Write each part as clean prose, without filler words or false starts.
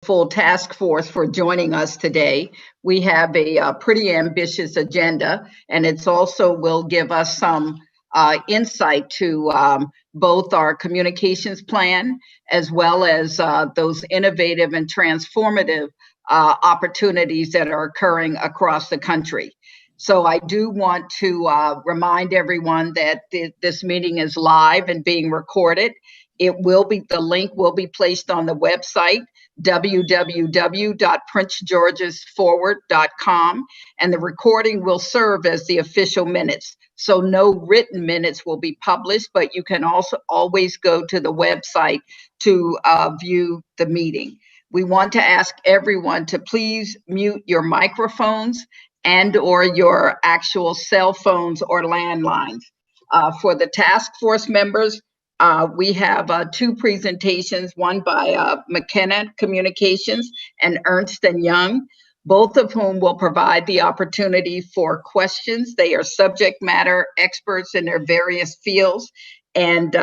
full task force for joining us today. We have a pretty ambitious agenda, and it's also will give us some insight to both our communications plan as well as those innovative and transformative opportunities that are occurring across the country. So I do want to remind everyone that this meeting is live and being recorded. The link will be placed on the website, www.princegeorgesforward.com, and the recording will serve as the official minutes. So no written minutes will be published, but you can also always go to the website to view the meeting. We want to ask everyone to please mute your microphones and or your actual cell phones or landlines. For the task force members, we have two presentations, one by McKenna Communications and Ernst & Young, both of whom will provide the opportunity for questions. They are subject matter experts in their various fields, and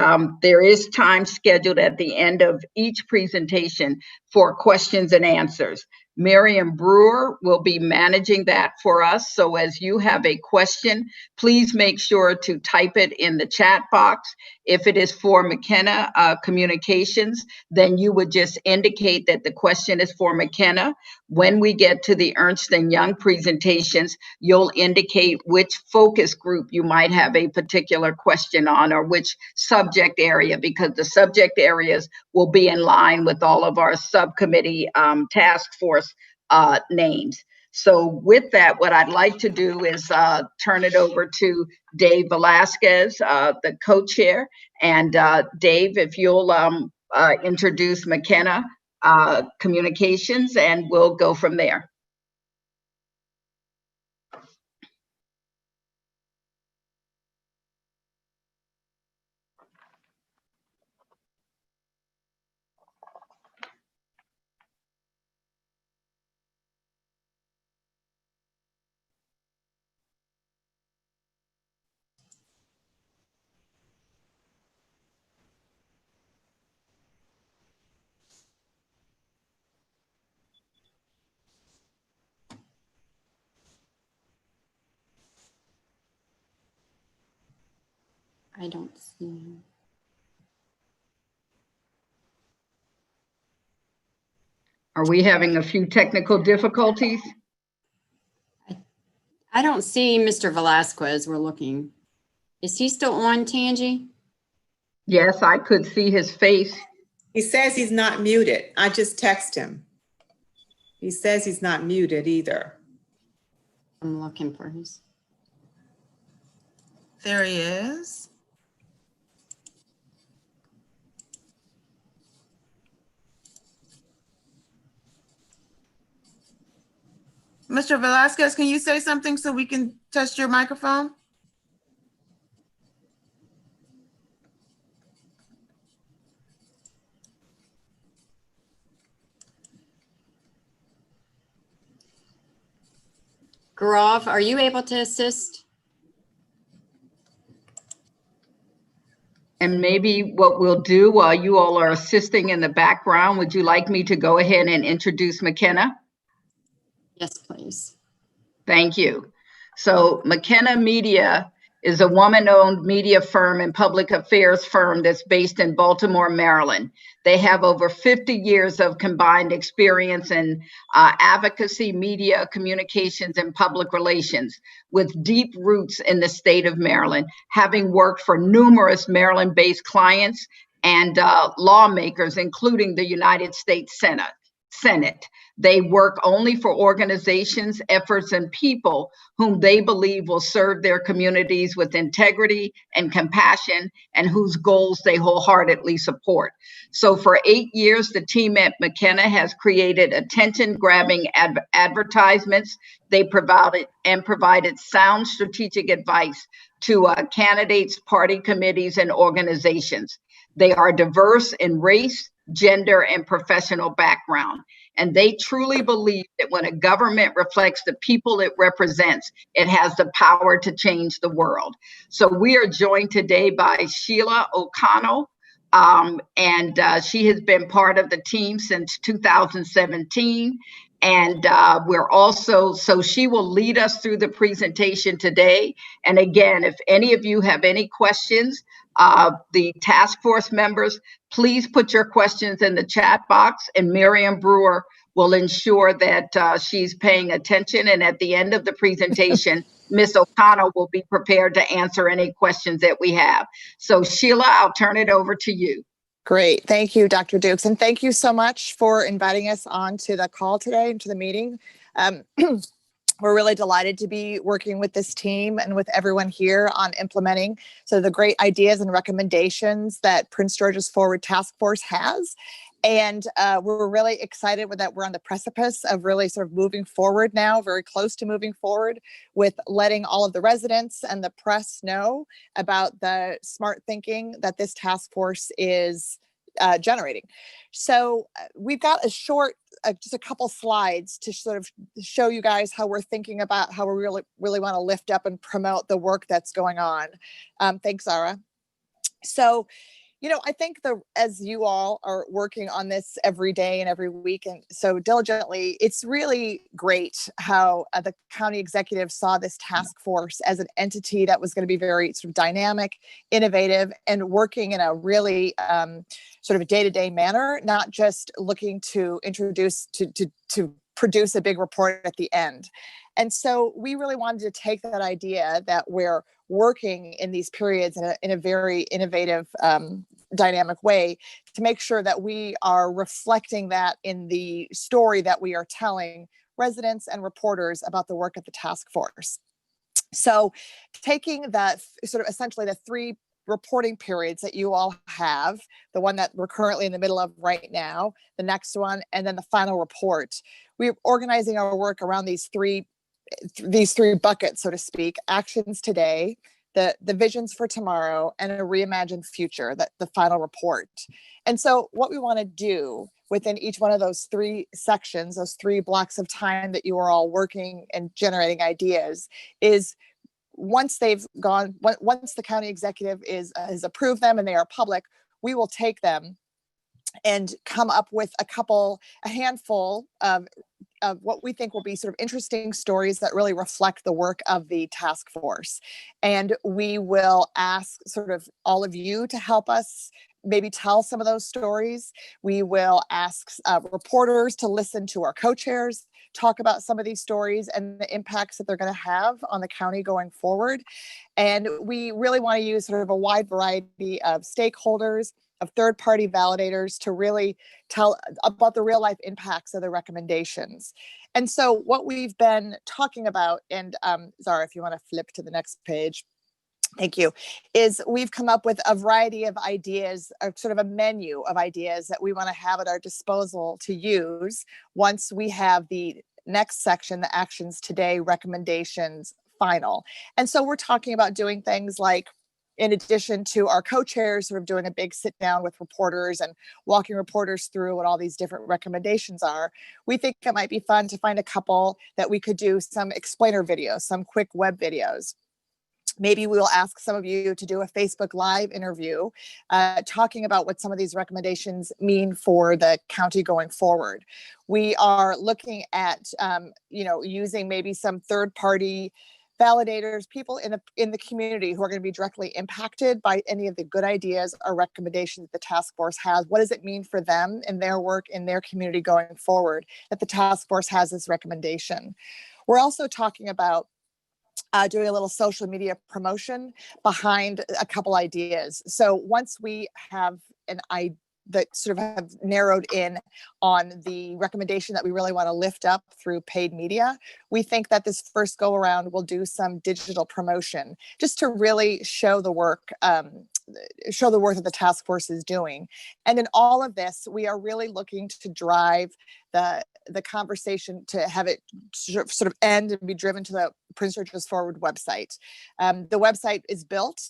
there is time scheduled at the end of each presentation for questions and answers. Miriam Brewer will be managing that for us. So as you have a question, please make sure to type it in the chat box. If it is for McKenna Communications, then you would just indicate that the question is for McKenna. When we get to the Ernst & Young presentations, you'll indicate which focus group you might have a particular question on or which subject area, because the subject areas will be in line with all of our subcommittee task force names. So with that, what I'd like to do is turn it over to Dave Velasquez, the co-chair. And Dave, if you'll introduce McKenna Communications, and we'll go from there. I don't see him. Are we having a few technical difficulties? I don't see Mr. Velasquez. We're looking. Is he still on, Tangi? Yes, I could see his face. He says he's not muted. I just text him. He says he's not muted either. I'm looking for his. There he is. Mr. Velasquez, can you say something so we can test your microphone? Gaurav, are you able to assist? And maybe what we'll do while you all are assisting in the background, would you like me to go ahead and introduce McKenna? Yes, please. Thank you. So McKenna Media is a woman-owned media firm and public affairs firm that's based in Baltimore, Maryland. They have over 50 years of combined experience in advocacy, media, communications, and public relations, with deep roots in the state of Maryland, having worked for numerous Maryland-based clients and lawmakers, including the United States Senate. They work only for organizations, efforts, and people whom they believe will serve their communities with integrity and compassion, and whose goals they wholeheartedly support. So for 8 years, the team at McKenna has created attention-grabbing advertisements. They provided sound strategic advice to candidates, party committees, and organizations. They are diverse in race, gender, and professional background. And they truly believe that when a government reflects the people it represents, it has the power to change the world. So we are joined today by Sheila O'Connell, And she has been part of the team since 2017. And we're also, so she will lead us through the presentation today. And again, if any of you have any questions, the task force members, please put your questions in the chat box, and Miriam Brewer will ensure that she's paying attention. And at the end of the presentation, Ms. O'Connell will be prepared to answer any questions that we have. So Sheila, I'll turn it over to you. Great. Thank you, Dr. Dukes. And thank you so much for inviting us onto the call today and to the meeting. We're really delighted to be working with this team and with everyone here on implementing the great ideas and recommendations that Prince George's Forward Task Force has. And we're really excited that we're on the precipice of really sort of moving forward now, very close to moving forward with letting all of the residents and the press know about the smart thinking that this task force is generating. So we've got a short, just a couple slides to sort of show you guys how we're thinking about how we really want to lift up and promote the work that's going on. Thanks, Zara. So, I think as you all are working on this every day and every week and so diligently, it's really great how the county executive saw this task force as an entity that was going to be very sort of dynamic, innovative, and working in a really sort of a day-to-day manner, not just looking to introduce to produce a big report at the end. And so we really wanted to take that idea that we're working in these periods in a very innovative, dynamic way to make sure that we are reflecting that in the story that we are telling residents and reporters about the work of the task force. So taking that sort of essentially the three reporting periods that you all have, the one that we're currently in the middle of right now, the next one, and then the final report, we're organizing our work around these three buckets, so to speak: actions today, the visions for tomorrow, and a reimagined future, the final report. And so what we want to do within each one of those three sections, those 3 blocks of time that you are all working and generating ideas, is once the county executive has approved them and they are public, we will take them and come up with a handful of what we think will be sort of interesting stories that really reflect the work of the task force. And we will ask sort of all of you to help us maybe tell some of those stories. We will ask reporters to listen to our co-chairs talk about some of these stories and the impacts that they're going to have on the county going forward. And we really want to use sort of a wide variety of stakeholders, of third-party validators to really tell about the real-life impacts of the recommendations. And so what we've been talking about, and Zara, if you want to flip to the next page, thank you, is we've come up with a variety of ideas, sort of a menu of ideas that we want to have at our disposal to use once we have the next section, the actions today, recommendations, final. And so we're talking about doing things like, in addition to our co-chairs sort of doing a big sit down with reporters and walking reporters through what all these different recommendations are, we think it might be fun to find a couple that we could do some explainer videos, some quick web videos. Maybe we'll ask some of you to do a Facebook Live interview talking about what some of these recommendations mean for the county going forward. We are looking at, using maybe some third-party validators, people in the community who are going to be directly impacted by any of the good ideas or recommendations the task force has. What does it mean for them in their work in their community going forward that the task force has this recommendation? We're also talking about doing a little social media promotion behind a couple ideas. So once we have an idea that sort of have narrowed in on the recommendation that we really want to lift up through paid media, we think that this first go around will do some digital promotion just to really show the work that the task force is doing. And in all of this, we are really looking to drive the conversation to have it sort of end and be driven to the Prince George's Forward website. The website is built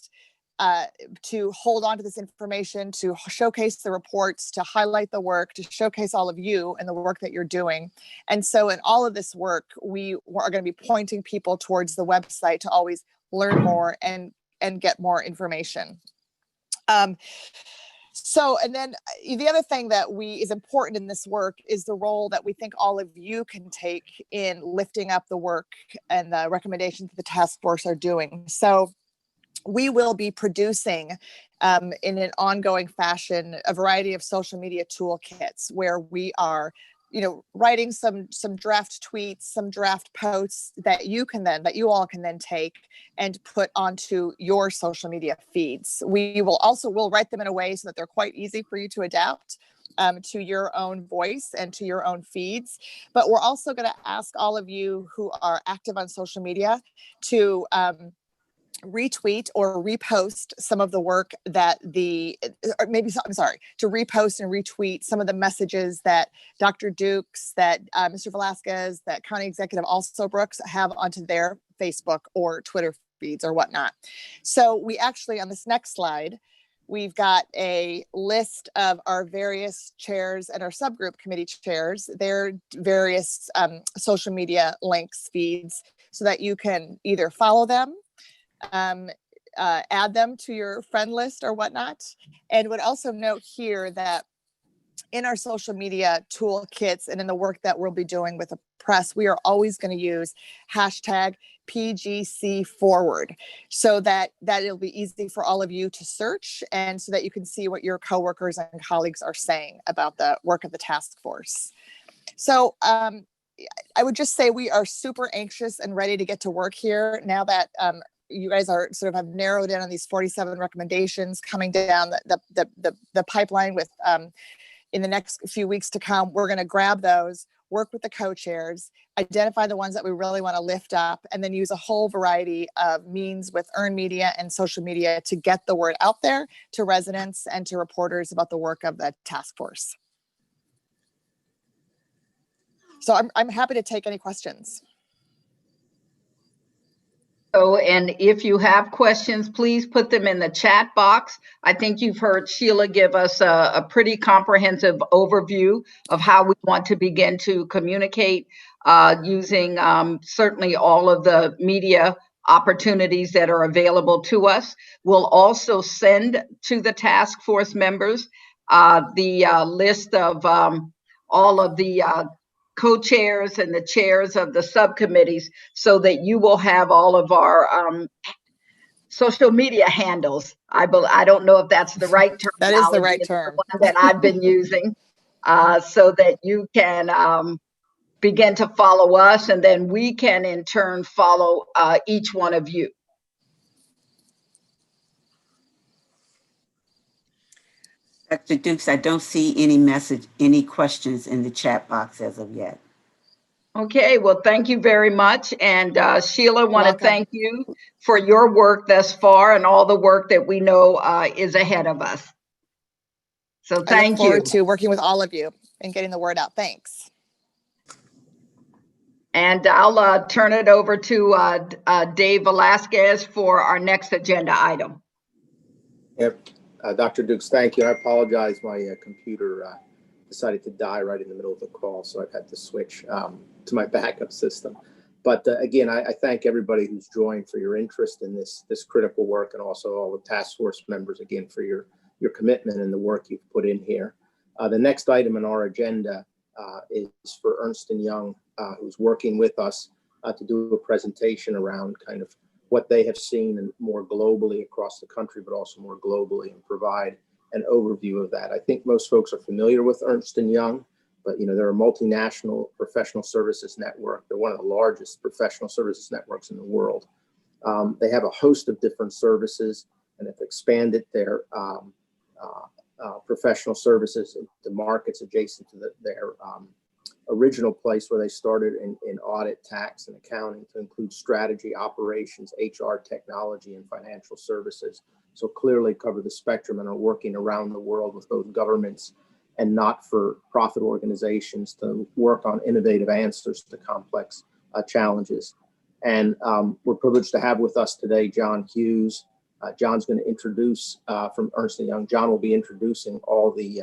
to hold on to this information, to showcase the reports, to highlight the work, to showcase all of you and the work that you're doing. And so in all of this work, we are going to be pointing people towards the website to always learn more and get more information. So, and then the other thing that is important in this work is the role that we think all of you can take in lifting up the work and the recommendations that the task force are doing. So we will be producing in an ongoing fashion a variety of social media toolkits where we are writing some draft tweets, some draft posts that you all can then take and put onto your social media feeds. We'll write them in a way so that they're quite easy for you to adapt to your own voice and to your own feeds. But we're also going to ask all of you who are active on social media to retweet or repost some of the work that to repost and retweet some of the messages that Dr. Dukes, that Mr. Velasquez, that County Executive Brooks have onto their Facebook or Twitter feeds or whatnot. So we actually, on this next slide, we've got a list of our various chairs and our subgroup committee chairs, their various social media links, feeds, so that you can either follow them, add them to your friend list or whatnot. And would also note here that in our social media toolkits and in the work that we'll be doing with the press, we are always going to use hashtag PGC forward so that it'll be easy for all of you to search and so that you can see what your coworkers and colleagues are saying about the work of the task force. So I would just say we are super anxious and ready to get to work here now that you guys are have narrowed in on these 47 recommendations coming down the pipeline with in the next few weeks to come. We're going to grab those, work with the co-chairs, identify the ones that we really want to lift up, and then use a whole variety of means with earned media and social media to get the word out there to residents and to reporters about the work of the task force. So I'm happy to take any questions. So, and if you have questions, please put them in the chat box. I think you've heard Sheila give us a pretty comprehensive overview of how we want to begin to communicate using certainly all of the media opportunities that are available to us. We'll also send to the task force members the list of all of the co-chairs and the chairs of the subcommittees so that you will have all of our social media handles. I don't know if that's the right term. That is the right term. The one that I've been using so that you can begin to follow us, and then we can in turn follow each one of you. Dr. Dukes, I don't see any questions in the chat box as of yet. Okay, well, thank you very much. And Sheila, want to thank you for your work thus far and all the work that we know is ahead of us. So thank you. I look forward to working with all of you and getting the word out. Thanks. And I'll turn it over to Dave Velasquez for our next agenda item. Yep. Dr. Dukes, thank you. I apologize. My computer decided to die right in the middle of the call, so I've had to switch to my backup system. But again, I thank everybody who's joined for your interest in this critical work, and also all the task force members again for your commitment and the work you've put in here. The next item on our agenda is for Ernst & Young, who's working with us to do a presentation around kind of what they have seen and more globally across the country, but also more globally, and provide an overview of that. I think most folks are familiar with Ernst & Young, but they're a multinational professional services network. They're one of the largest professional services networks in the world. They have a host of different services and have expanded their professional services into markets adjacent to their original place where they started in audit, tax, and accounting, to include strategy, operations, HR, technology, and financial services. So clearly cover the spectrum and are working around the world with both governments and not-for-profit organizations to work on innovative answers to complex challenges. And we're privileged to have with us today John Hughes. John's going to introduce from Ernst & Young. John will be introducing all the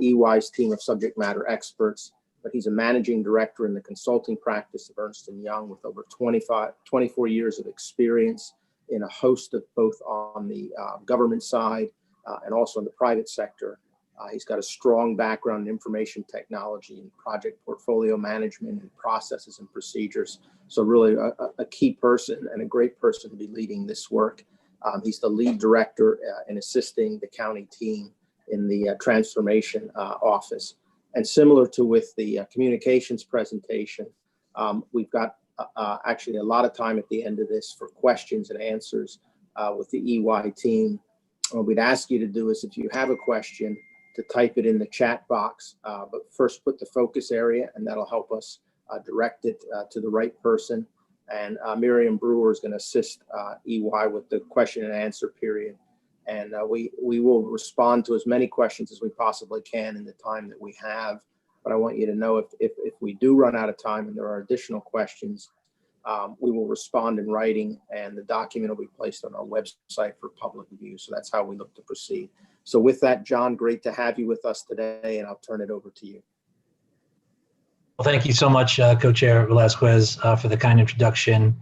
EY's team of subject matter experts, but he's a managing director in the consulting practice of Ernst & Young with over 24 years of experience in a host of both on the government side and also in the private sector. He's got a strong background in information technology and project portfolio management and processes and procedures. So really a key person and a great person to be leading this work. He's the lead director in assisting the county team in the transformation office. And similar to with the communications presentation, we've got actually a lot of time at the end of this for questions and answers with the EY team. What we'd ask you to do is, if you have a question, to type it in the chat box, but first put the focus area, and that'll help us direct it to the right person. And Miriam Brewer is going to assist EY with the question and answer period. And we will respond to as many questions as we possibly can in the time that we have. But I want you to know if we do run out of time and there are additional questions, we will respond in writing, and the document will be placed on our website for public view. So that's how we look to proceed. So with that, John, great to have you with us today, and I'll turn it over to you. Well, thank you so much, Co-Chair Velasquez, for the kind introduction.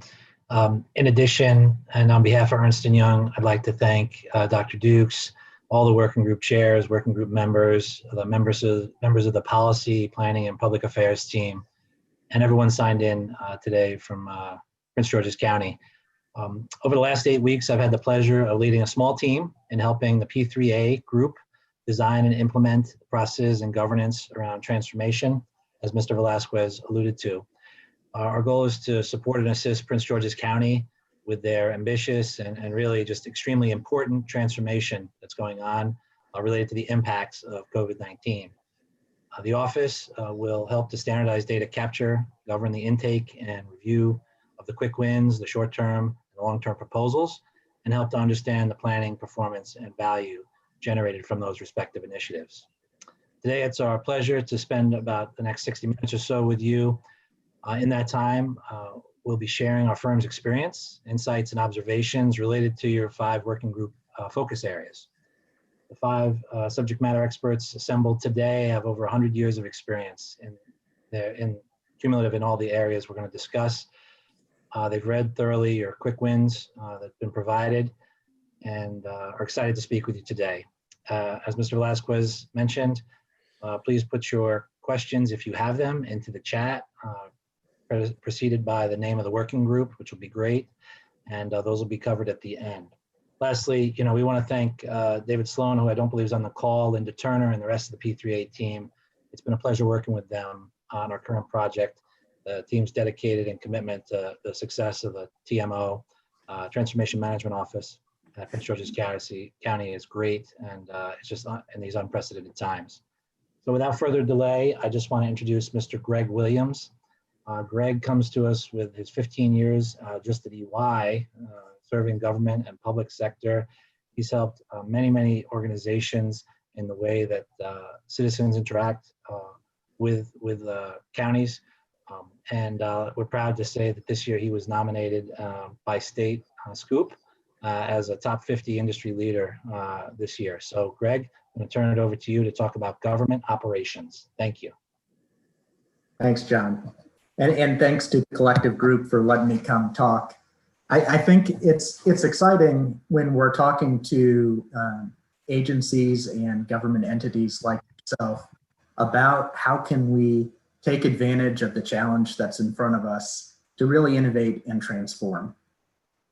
In addition, and on behalf of Ernst & Young, I'd like to thank Dr. Dukes, all the working group chairs, working group members, the members of the policy, planning, and public affairs team, and everyone signed in today from Prince George's County. Over the last 8 weeks, I've had the pleasure of leading a small team in helping the P3A group design and implement the processes and governance around transformation, as Mr. Velasquez alluded to. Our goal is to support and assist Prince George's County with their ambitious and really just extremely important transformation that's going on related to the impacts of COVID-19. The office will help to standardize data capture, govern the intake and review of the quick wins, the short-term and the long-term proposals, and help to understand the planning, performance, and value generated from those respective initiatives. Today, it's our pleasure to spend about the next 60 minutes or so with you. In that time, we'll be sharing our firm's experience, insights, and observations related to your 5 working group focus areas. The 5 subject matter experts assembled today have over 100 years of experience in cumulative in all the areas we're going to discuss. They've read thoroughly your quick wins that have been provided and are excited to speak with you today. As Mr. Velasquez mentioned, please put your questions, if you have them, into the chat, preceded by the name of the working group, which will be great, and those will be covered at the end. Lastly, we want to thank David Sloan, who I don't believe is on the call, Linda Turner, and the rest of the P3A team. It's been a pleasure working with them on our current project. The team's dedicated and commitment to the success of the TMO, Transformation Management Office at Prince George's County is great, and it's just in these unprecedented times. So without further delay, I just want to introduce Mr. Greg Williams. Greg comes to us with his 15 years just at EY, serving government and public sector. He's helped many organizations in the way that citizens interact with counties. And we're proud to say that this year he was nominated by State Scoop as a top 50 industry leader this year. So Greg, I'm going to turn it over to you to talk about government operations. Thank you. Thanks, John. And thanks to Collective Group for letting me come talk. I think it's exciting when we're talking to agencies and government entities like yourself about how can we take advantage of the challenge that's in front of us to really innovate and transform.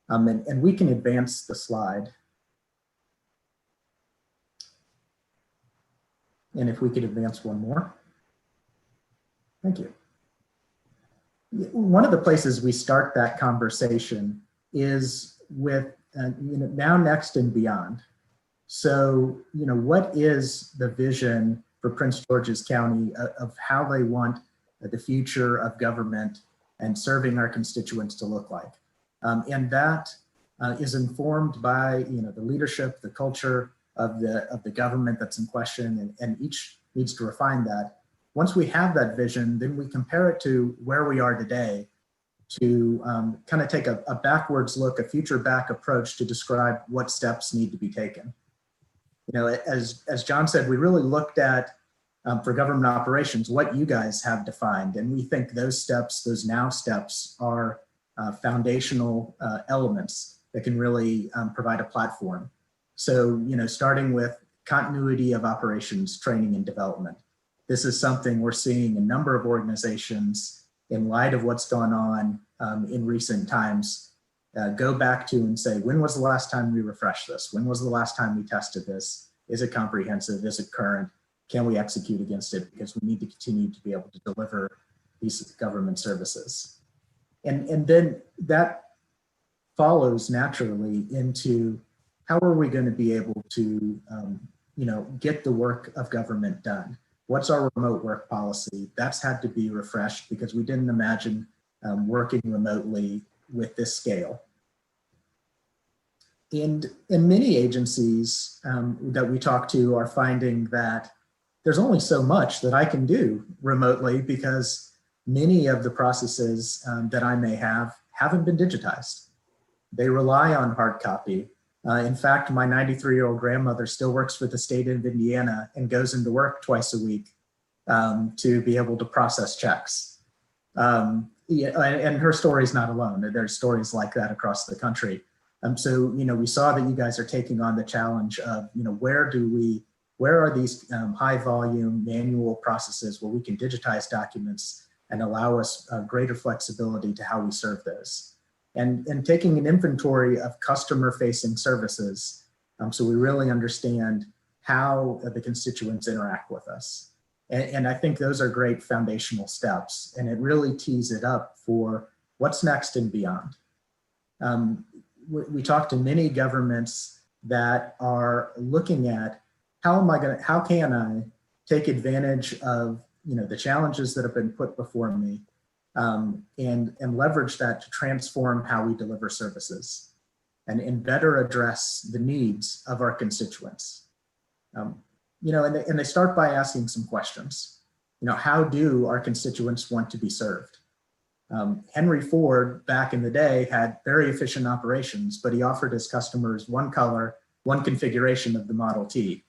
And we can advance the slide. And if we could advance one more. Thank you. One of the places we start that conversation is with now, next, and beyond. So, what is the vision for Prince George's County of how they want the future of government and serving our constituents to look like? And that is informed by the leadership, the culture of the government that's in question, and each needs to refine that. Once we have that vision, then we compare it to where we are today to kind of take a backwards look, a future back approach to describe what steps need to be taken. As John said, we really looked at, for government operations, what you guys have defined. And we think those steps, those now steps, are foundational elements that can really provide a platform. So, starting with continuity of operations, training and development. This is something we're seeing a number of organizations in light of what's gone on in recent times go back to and say, when was the last time we refreshed this? When was the last time we tested this? Is it comprehensive? Is it current? Can we execute against it? Because we need to continue to be able to deliver these government services. And then that follows naturally into how are we going to be able to get the work of government done? What's our remote work policy? That's had to be refreshed because we didn't imagine working remotely with this scale. And many agencies that we talk to are finding that there's only so much that I can do remotely because many of the processes that I may have haven't been digitized. They rely on hard copy. In fact, my 93-year-old grandmother still works for the state of Indiana and goes into work twice a week to be able to process checks. And her story's not alone. There's stories like that across the country. So, we saw that you guys are taking on the challenge of, where are these high volume manual processes where we can digitize documents and allow us greater flexibility to how we serve those. And taking an inventory of customer facing services so we really understand how the constituents interact with us. And I think those are great foundational steps, and it really tees it up for what's next and beyond. We talk to many governments that are looking at how can I take advantage of the challenges that have been put before me and leverage that to transform how we deliver services and better address the needs of our constituents. And they start by asking some questions. How do our constituents want to be served? Henry Ford back in the day had very efficient operations, but he offered his customers one color, one configuration of the Model T.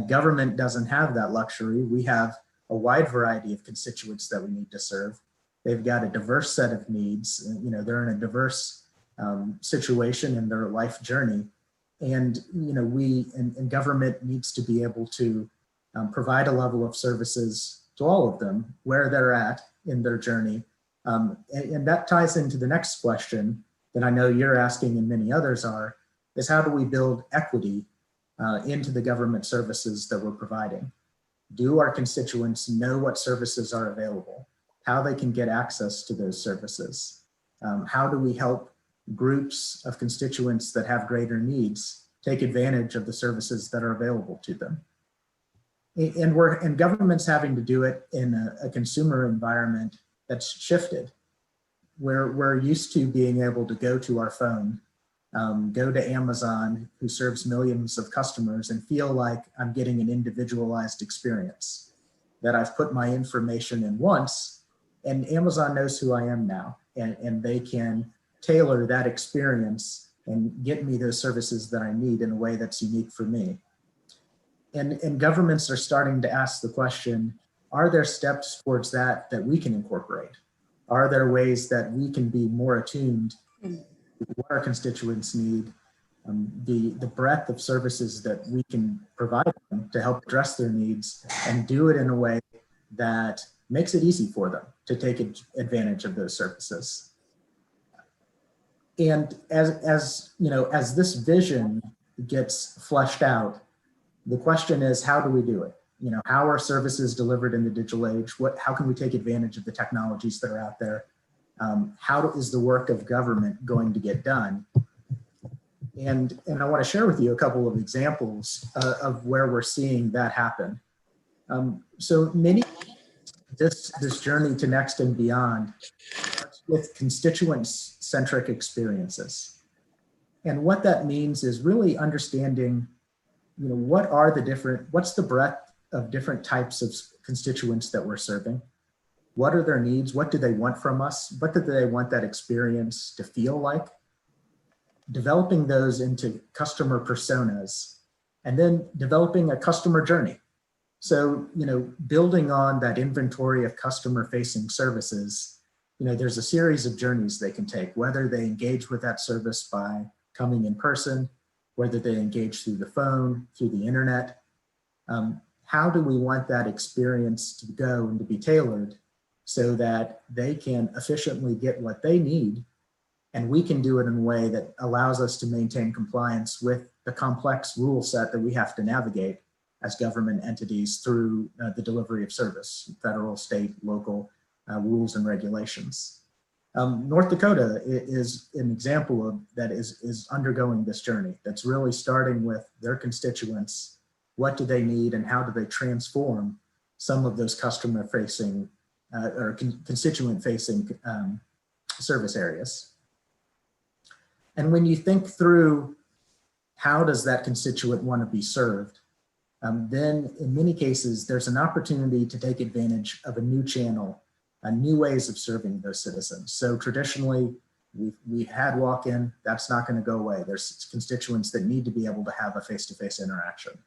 Government doesn't have that luxury. We have a wide variety of constituents that we need to serve. They've got a diverse set of needs. They're in a diverse situation in their life journey. And, and government needs to be able to provide a level of services to all of them where they're at in their journey. And that ties into the next question that I know you're asking and many others are, is how do we build equity into the government services that we're providing? Do our constituents know what services are available? How they can get access to those services? How do we help groups of constituents that have greater needs take advantage of the services that are available to them? And government's having to do it in a consumer environment that's shifted. We're used to being able to go to our phone, go to Amazon, who serves millions of customers, and feel like I'm getting an individualized experience, that I've put my information in once, and Amazon knows who I am now, and they can tailor that experience and get me those services that I need in a way that's unique for me. And governments are starting to ask the question, are there steps towards that we can incorporate? Are there ways that we can be more attuned to what our constituents need, the breadth of services that we can provide them to help address their needs, and do it in a way that makes it easy for them to take advantage of those services? And as this vision gets fleshed out, the question is, how do we do it? How are services delivered in the digital age? How can we take advantage of the technologies that are out there? How is the work of government going to get done? And I want to share with you a couple of examples of where we're seeing that happen. So this journey to next and beyond starts with constituent-centric experiences. And what that means is really understanding, what's the breadth of different types of constituents that we're serving? What are their needs? What do they want from us? What do they want that experience to feel like? Developing those into customer personas, and then developing a customer journey. So, building on that inventory of customer-facing services, there's a series of journeys they can take, whether they engage with that service by coming in person, whether they engage through the phone, through the internet. How do we want that experience to go and to be tailored so that they can efficiently get what they need, and we can do it in a way that allows us to maintain compliance with the complex rule set that we have to navigate as government entities through the delivery of service, federal, state, local rules and regulations. North Dakota is an example of that is undergoing this journey. That's really starting with their constituents. What do they need and how do they transform some of those customer facing or constituent facing service areas? And when you think through how does that constituent want to be served, then in many cases, there's an opportunity to take advantage of a new channel, new ways of serving those citizens. So traditionally, we've had walk-in, that's not going to go away. There's constituents that need to be able to have a face-to-face interaction.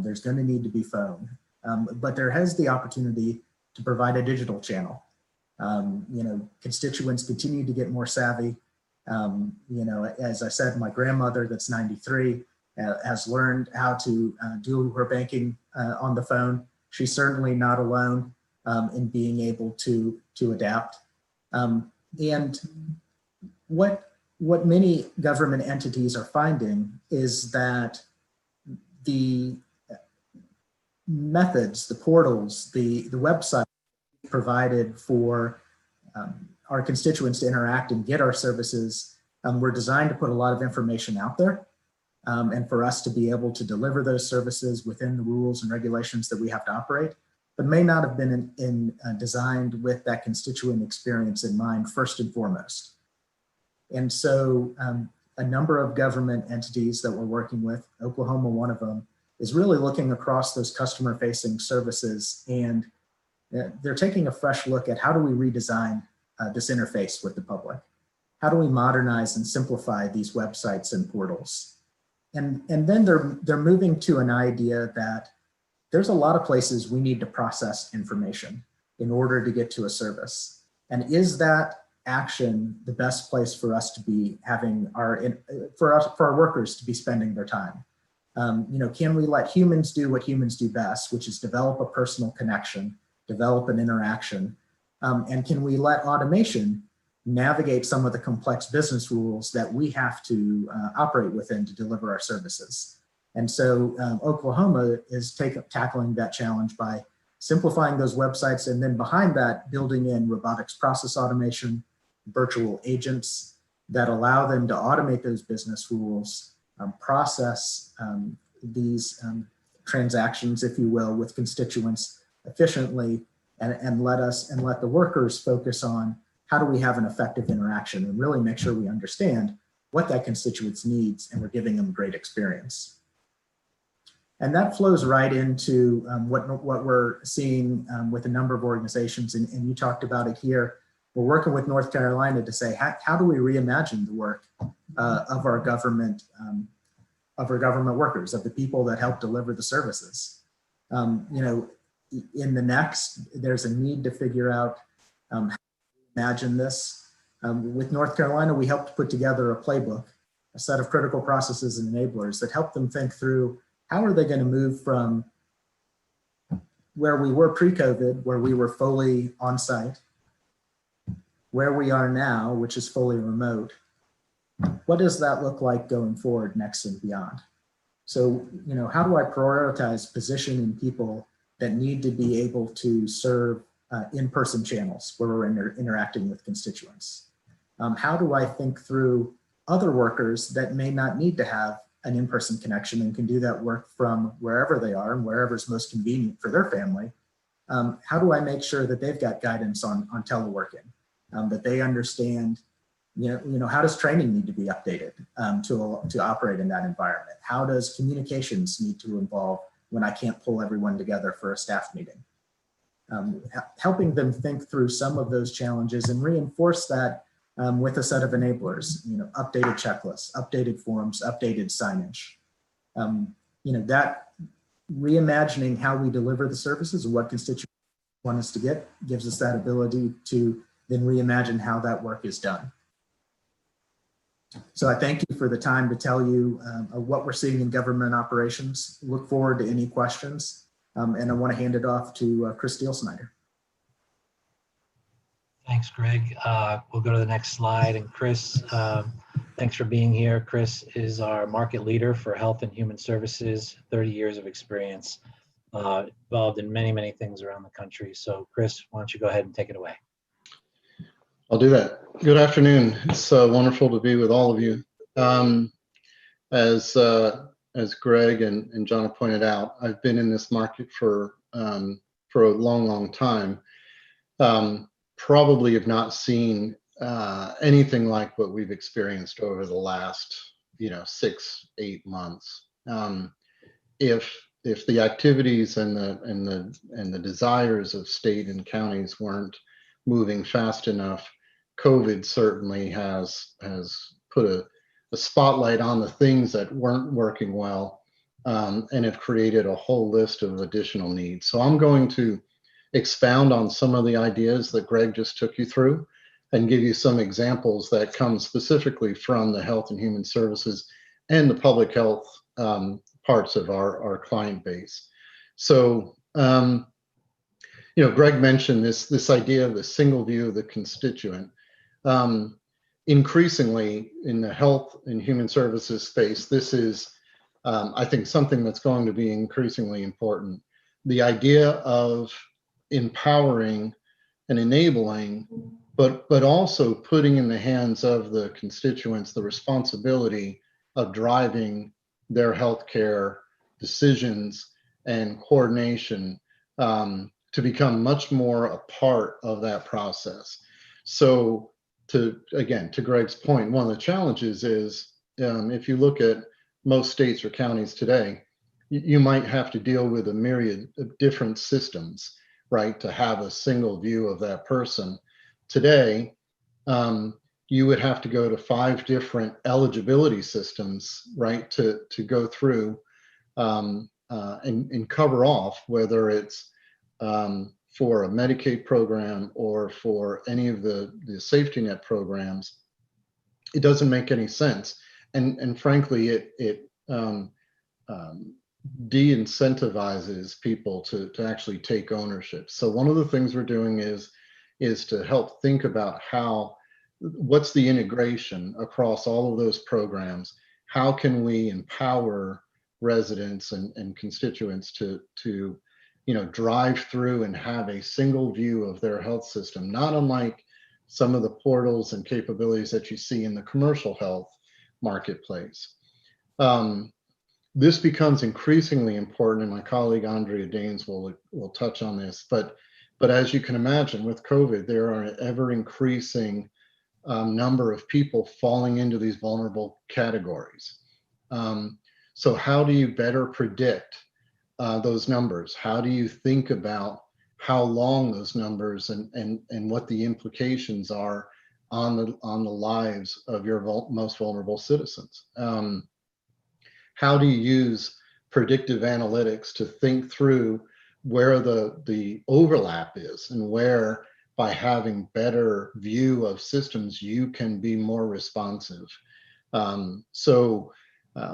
There's going to need to be phone, but there has the opportunity to provide a digital channel. Constituents continue to get more savvy. As I said, my grandmother that's 93 has learned how to do her banking on the phone. She's certainly not alone in being able to adapt. And what many government entities are finding is that the methods, the portals, the website provided for our constituents to interact and get our services were designed to put a lot of information out there and for us to be able to deliver those services within the rules and regulations that we have to operate, but may not have been designed with that constituent experience in mind first and foremost. And so a number of government entities that we're working with, Oklahoma, one of them, is really looking across those customer facing services, and they're taking a fresh look at how do we redesign this interface with the public? How do we modernize and simplify these websites and portals? And then they're moving to an idea that there's a lot of places we need to process information in order to get to a service. And is that action the best place for us to be having for our workers to be spending their time? Can we let humans do what humans do best, which is develop a personal connection, develop an interaction? And can we let automation navigate some of the complex business rules that we have to operate within to deliver our services? And so Oklahoma is tackling that challenge by simplifying those websites, and then behind that, building in robotics process automation, virtual agents that allow them to automate those business rules, process these transactions, if you will, with constituents efficiently, and let the workers focus on how do we have an effective interaction and really make sure we understand what that constituents needs and we're giving them a great experience. And that flows right into what we're seeing with a number of organizations, and you talked about it here. We're working with North Carolina to say, how do we reimagine the work of our government workers, of the people that help deliver the services? In the next, there's a need to figure out how to imagine this. With North Carolina, we helped put together a playbook, a set of critical processes and enablers that help them think through how are they going to move from where we were pre-COVID, where we were fully on site, where we are now, which is fully remote. What does that look like going forward next and beyond? So, how do I prioritize positioning people that need to be able to serve in-person channels where we're interacting with constituents? How do I think through other workers that may not need to have an in-person connection and can do that work from wherever they are and wherever is most convenient for their family? How do I make sure that they've got guidance on teleworking, that they understand, how does training need to be updated to operate in that environment? How does communications need to involve when I can't pull everyone together for a staff meeting? Helping them think through some of those challenges and reinforce that with a set of enablers, updated checklists, updated forms, updated signage. That reimagining how we deliver the services and what constituents want us to get gives us that ability to then reimagine how that work is done. So I thank you for the time to tell you what we're seeing in government operations. Look forward to any questions. And I want to hand it off to Chris Steele-Snyder. Thanks, Greg. We'll go to the next slide. And Chris, thanks for being here. Chris is our market leader for health and human services, 30 years of experience, involved in many, many things around the country. So Chris, why don't you go ahead and take it away? I'll do that. Good afternoon. It's wonderful to be with all of you. As Greg and John have pointed out, I've been in this market for a long, long time. Probably have not seen anything like what we've experienced over the last, 6-8 months. If the activities and the desires of state and counties weren't moving fast enough, COVID certainly has put a spotlight on the things that weren't working well, and have created a whole list of additional needs. So I'm going to expound on some of the ideas that Greg just took you through and give you some examples that come specifically from the health and human services and the public health parts of our client base. So, Greg mentioned this idea of the single view of the constituent. Increasingly in the health and human services space, this is, I think, something that's going to be increasingly important. The idea of empowering and enabling, but also putting in the hands of the constituents the responsibility of driving their healthcare decisions and coordination to become much more a part of that process. So to Greg's point, one of the challenges is if you look at most states or counties today, you might have to deal with a myriad of different systems, right, to have a single view of that person. Today, you would have to go to 5 different eligibility systems, right, to go through and cover off whether it's for a Medicaid program or for any of the safety net programs. It doesn't make any sense, and frankly, it de-incentivizes people to actually take ownership. So one of the things we're doing is to help think about what's the integration across all of those programs. How can we empower residents and constituents to drive through and have a single view of their health system, not unlike some of the portals and capabilities that you see in the commercial health marketplace. This becomes increasingly important, and my colleague Andrea Daines will touch on this, but as you can imagine, with COVID, there are an ever increasing number of people falling into these vulnerable categories. So how do you better predict those numbers? How do you think about how long those numbers and what the implications are on the lives of your most vulnerable citizens? How do you use predictive analytics to think through where the overlap is and where, by having better view of systems, you can be more responsive? So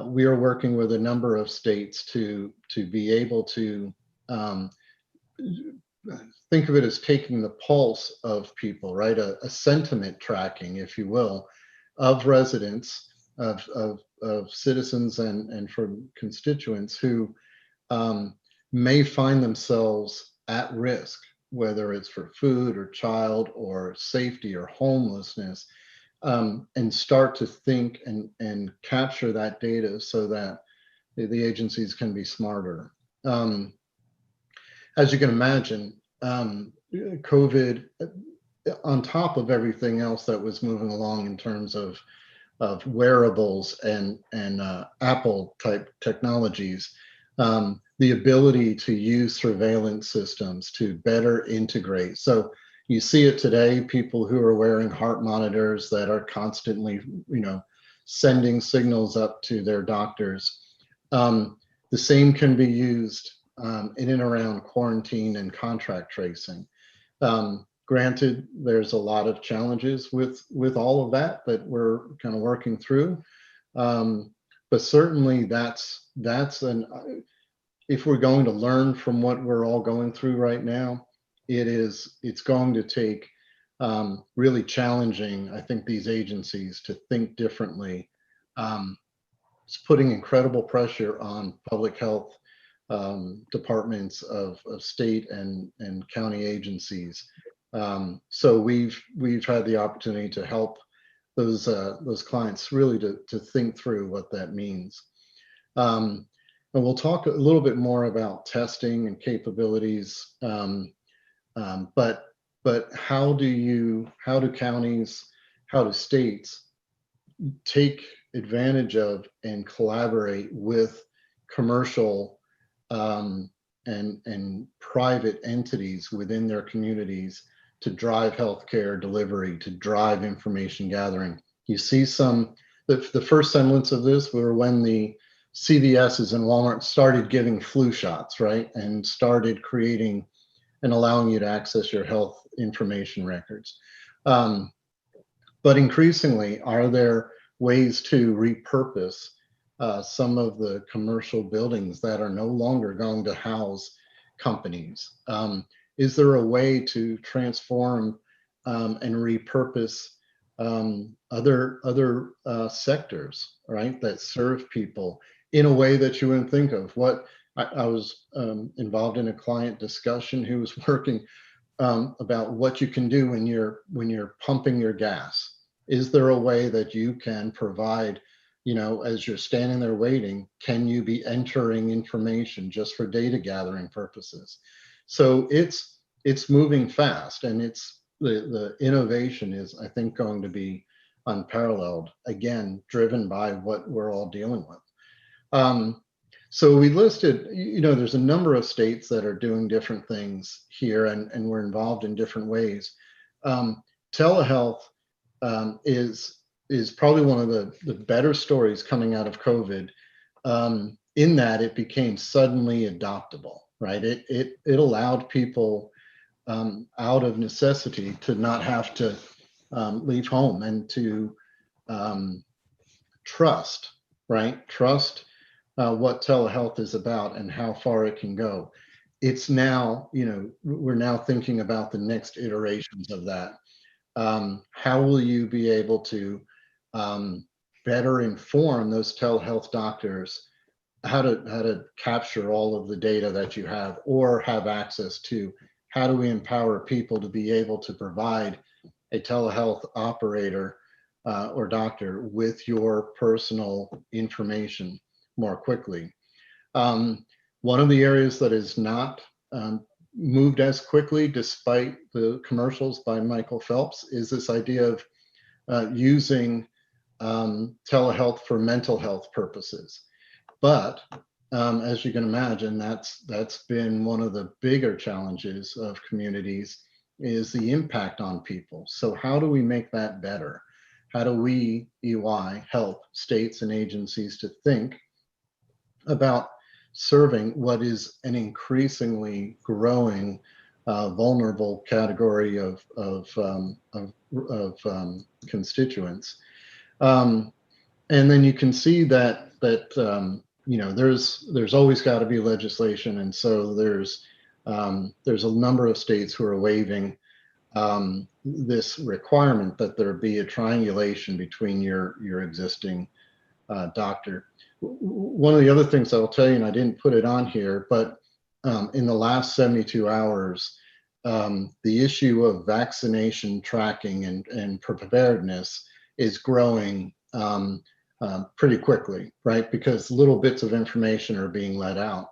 we are working with a number of states to be able to think of it as taking the pulse of people, right? A sentiment tracking, if you will, of residents, of citizens and for constituents who may find themselves at risk, whether it's for food or child or safety or homelessness, and start to think and capture that data so that the agencies can be smarter. As you can imagine, COVID, on top of everything else that was moving along in terms of wearables and Apple type technologies, the ability to use surveillance systems to better integrate. So you see it today, people who are wearing heart monitors that are constantly, sending signals up to their doctors. The same can be used in and around quarantine and contract tracing. Granted, there's a lot of challenges with all of that we're kind of working through. But certainly if we're going to learn from what we're all going through right now, it's going to take really challenging, I think, these agencies to think differently. It's putting incredible pressure on public health departments of state and county agencies. So we've had the opportunity to help those clients really to think through what that means. And we'll talk a little bit more about testing and capabilities. But how do counties, how do states take advantage of and collaborate with commercial and private entities within their communities to drive healthcare delivery, to drive information gathering? You see the first semblance of this were when the CVS's and Walmart started giving flu shots, right? And started creating and allowing you to access your health information records. But increasingly, are there ways to repurpose some of the commercial buildings that are no longer going to house companies? Is there a way to transform and repurpose other sectors, right, that serve people in a way that you wouldn't think of? I was involved in a client discussion who was working about what you can do when you're pumping your gas. Is there a way that you can provide, as you're standing there waiting, can you be entering information just for data gathering purposes? So it's moving fast, and the innovation is, I think, going to be unparalleled, again, driven by what we're all dealing with. So we listed, there's a number of states that are doing different things here, and we're involved in different ways. Telehealth is probably one of the better stories coming out of COVID, in that it became suddenly adoptable, right? It allowed people out of necessity to not have to leave home and to trust, right? Trust what telehealth is about and how far it can go. It's now, we're now thinking about the next iterations of that. How will you be able to better inform those telehealth doctors how to capture all of the data that you have or have access to? How do we empower people to be able to provide a telehealth operator or doctor with your personal information more quickly? One of the areas that is not moved as quickly, despite the commercials by Michael Phelps, is this idea of using telehealth for mental health purposes. But as you can imagine, that's been one of the bigger challenges of communities, is the impact on people. So how do we make that better? How do we, EY, help states and agencies to think about serving what is an increasingly growing vulnerable category of constituents? And then you can see that there's always got to be legislation, and so there's a number of states who are waiving this requirement that there be a triangulation between your existing doctor. One of the other things I'll tell you, and I didn't put it on here, but in the last 72 hours, the issue of vaccination tracking and preparedness is growing pretty quickly, right? Because little bits of information are being let out.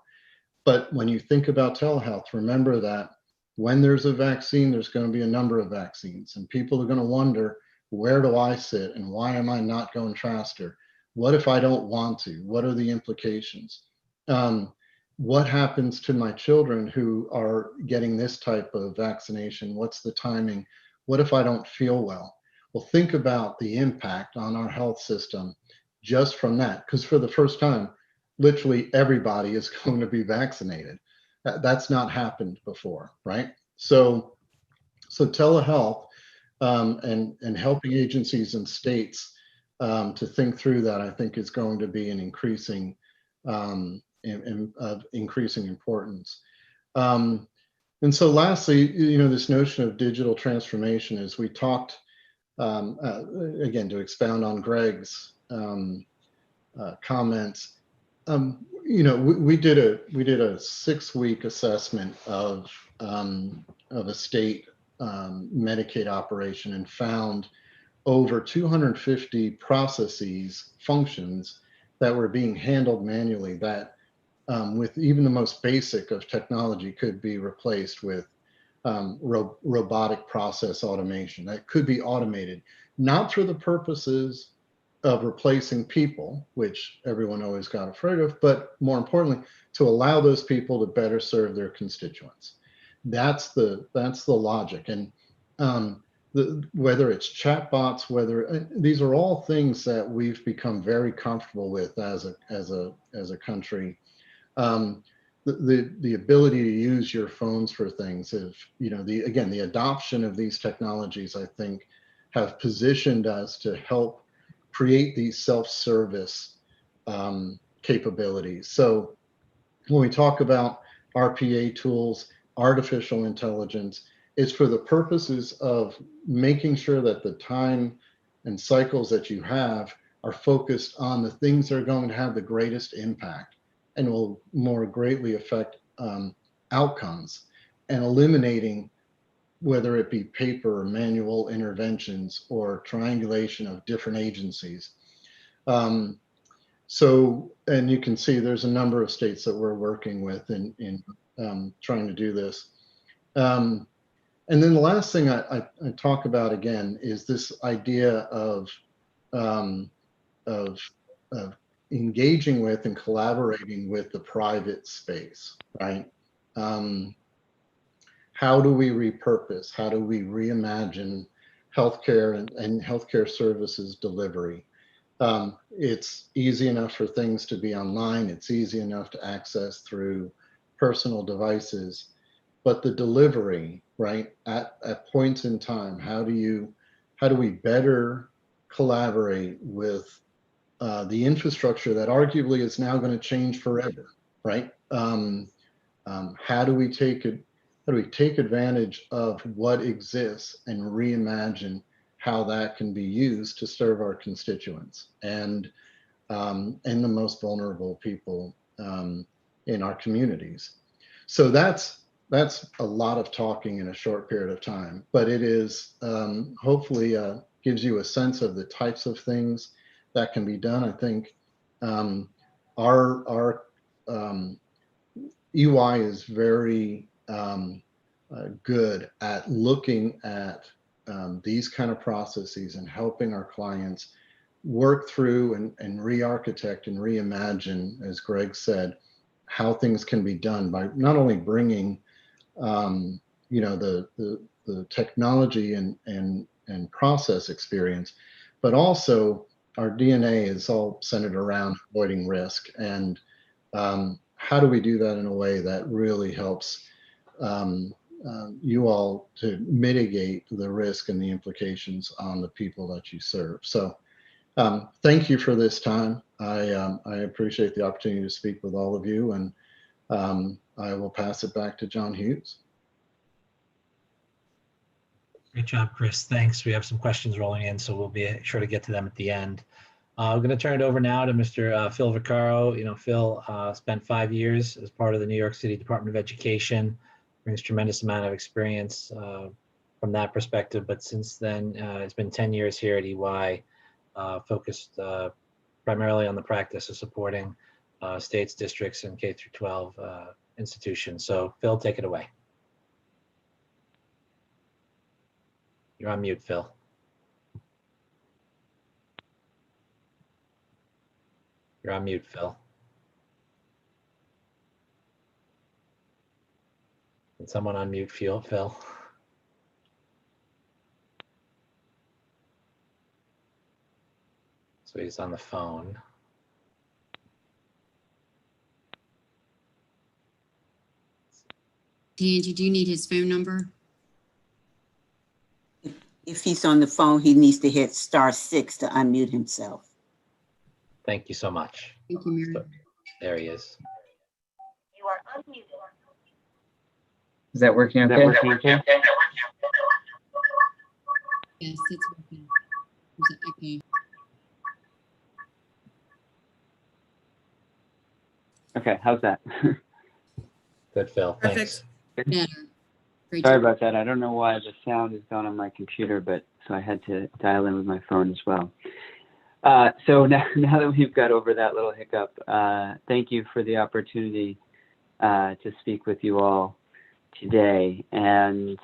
But when you think about telehealth, remember that when there's a vaccine, there's going to be a number of vaccines, and people are going to wonder, where do I sit and why am I not going faster? What if I don't want to? What are the implications? What happens to my children who are getting this type of vaccination? What's the timing? What if I don't feel well? Well, think about the impact on our health system just from that, because for the first time, literally everybody is going to be vaccinated. That's not happened before, right? So So telehealth and helping agencies and states to think through that, I think, is going to be an increasing of increasing importance. And so lastly, this notion of digital transformation, as we talked, again, to expound on Greg's comments, we did a 6-week assessment of a state Medicaid operation and found over 250 processes, functions that were being handled manually that with even the most basic of technology could be replaced with robotic process automation that could be automated, not for the purposes of replacing people, which everyone always got afraid of, but more importantly, to allow those people to better serve their constituents. That's the logic. And whether it's chatbots, these are all things that we've become very comfortable with as a country. The ability to use your phones for things, the adoption of these technologies, I think, have positioned us to help create these self-service capabilities. So when we talk about RPA tools, artificial intelligence, it's for the purposes of making sure that the time and cycles that you have are focused on the things that are going to have the greatest impact and will more greatly affect outcomes, and eliminating whether it be paper or manual interventions or triangulation of different agencies. So, and you can see there's a number of states that we're working with in trying to do this. And then the last thing I talk about again is this idea of engaging with and collaborating with the private space, right? How do we repurpose? How do we reimagine healthcare and healthcare services delivery? It's easy enough for things to be online. It's easy enough to access through personal devices, but the delivery, right, at points in time, how do we better collaborate with the infrastructure that arguably is now going to change forever, right? How do we take advantage of what exists and reimagine how that can be used to serve our constituents and the most vulnerable people in our communities? So that's a lot of talking in a short period of time, but it is hopefully gives you a sense of the types of things that can be done. I think our EY is very good at looking at these kind of processes and helping our clients work through and re-architect and reimagine, as Greg said, how things can be done by not only bringing the technology and process experience, but also our DNA is all centered around avoiding risk. And how do we do that in a way that really helps you all to mitigate the risk and the implications on the people that you serve? So thank you for this time. I appreciate the opportunity to speak with all of you, and I will pass it back to John Hughes. Great job, Chris. Thanks. We have some questions rolling in, so we'll be sure to get to them at the end. I'm going to turn it over now to Mr. Phil Vaccaro. Phil spent 5 years as part of the New York City Department of Education, brings tremendous amount of experience from that perspective. But since then, it's been 10 years here at EY, focused primarily on the practice of supporting states, districts, and K-12 institutions. So Phil, take it away. You're on mute, Phil. You're on mute, Phil. Can someone unmute Phil? So he's on the phone. Angie, do you need his phone number? If he's on the phone, he needs to hit *6 to unmute himself. Thank you so much. Thank you, Mary. There he is. Is that working okay? Yes, it's working. There's an echo. Okay, how's that? Good, Phil. Thanks. Perfect. Better. Great Sorry job. about that. I don't know why the sound is gone on my computer, but so I had to dial in with my phone as well. So now that we've got over that little hiccup, thank you for the opportunity to speak with you all today. And,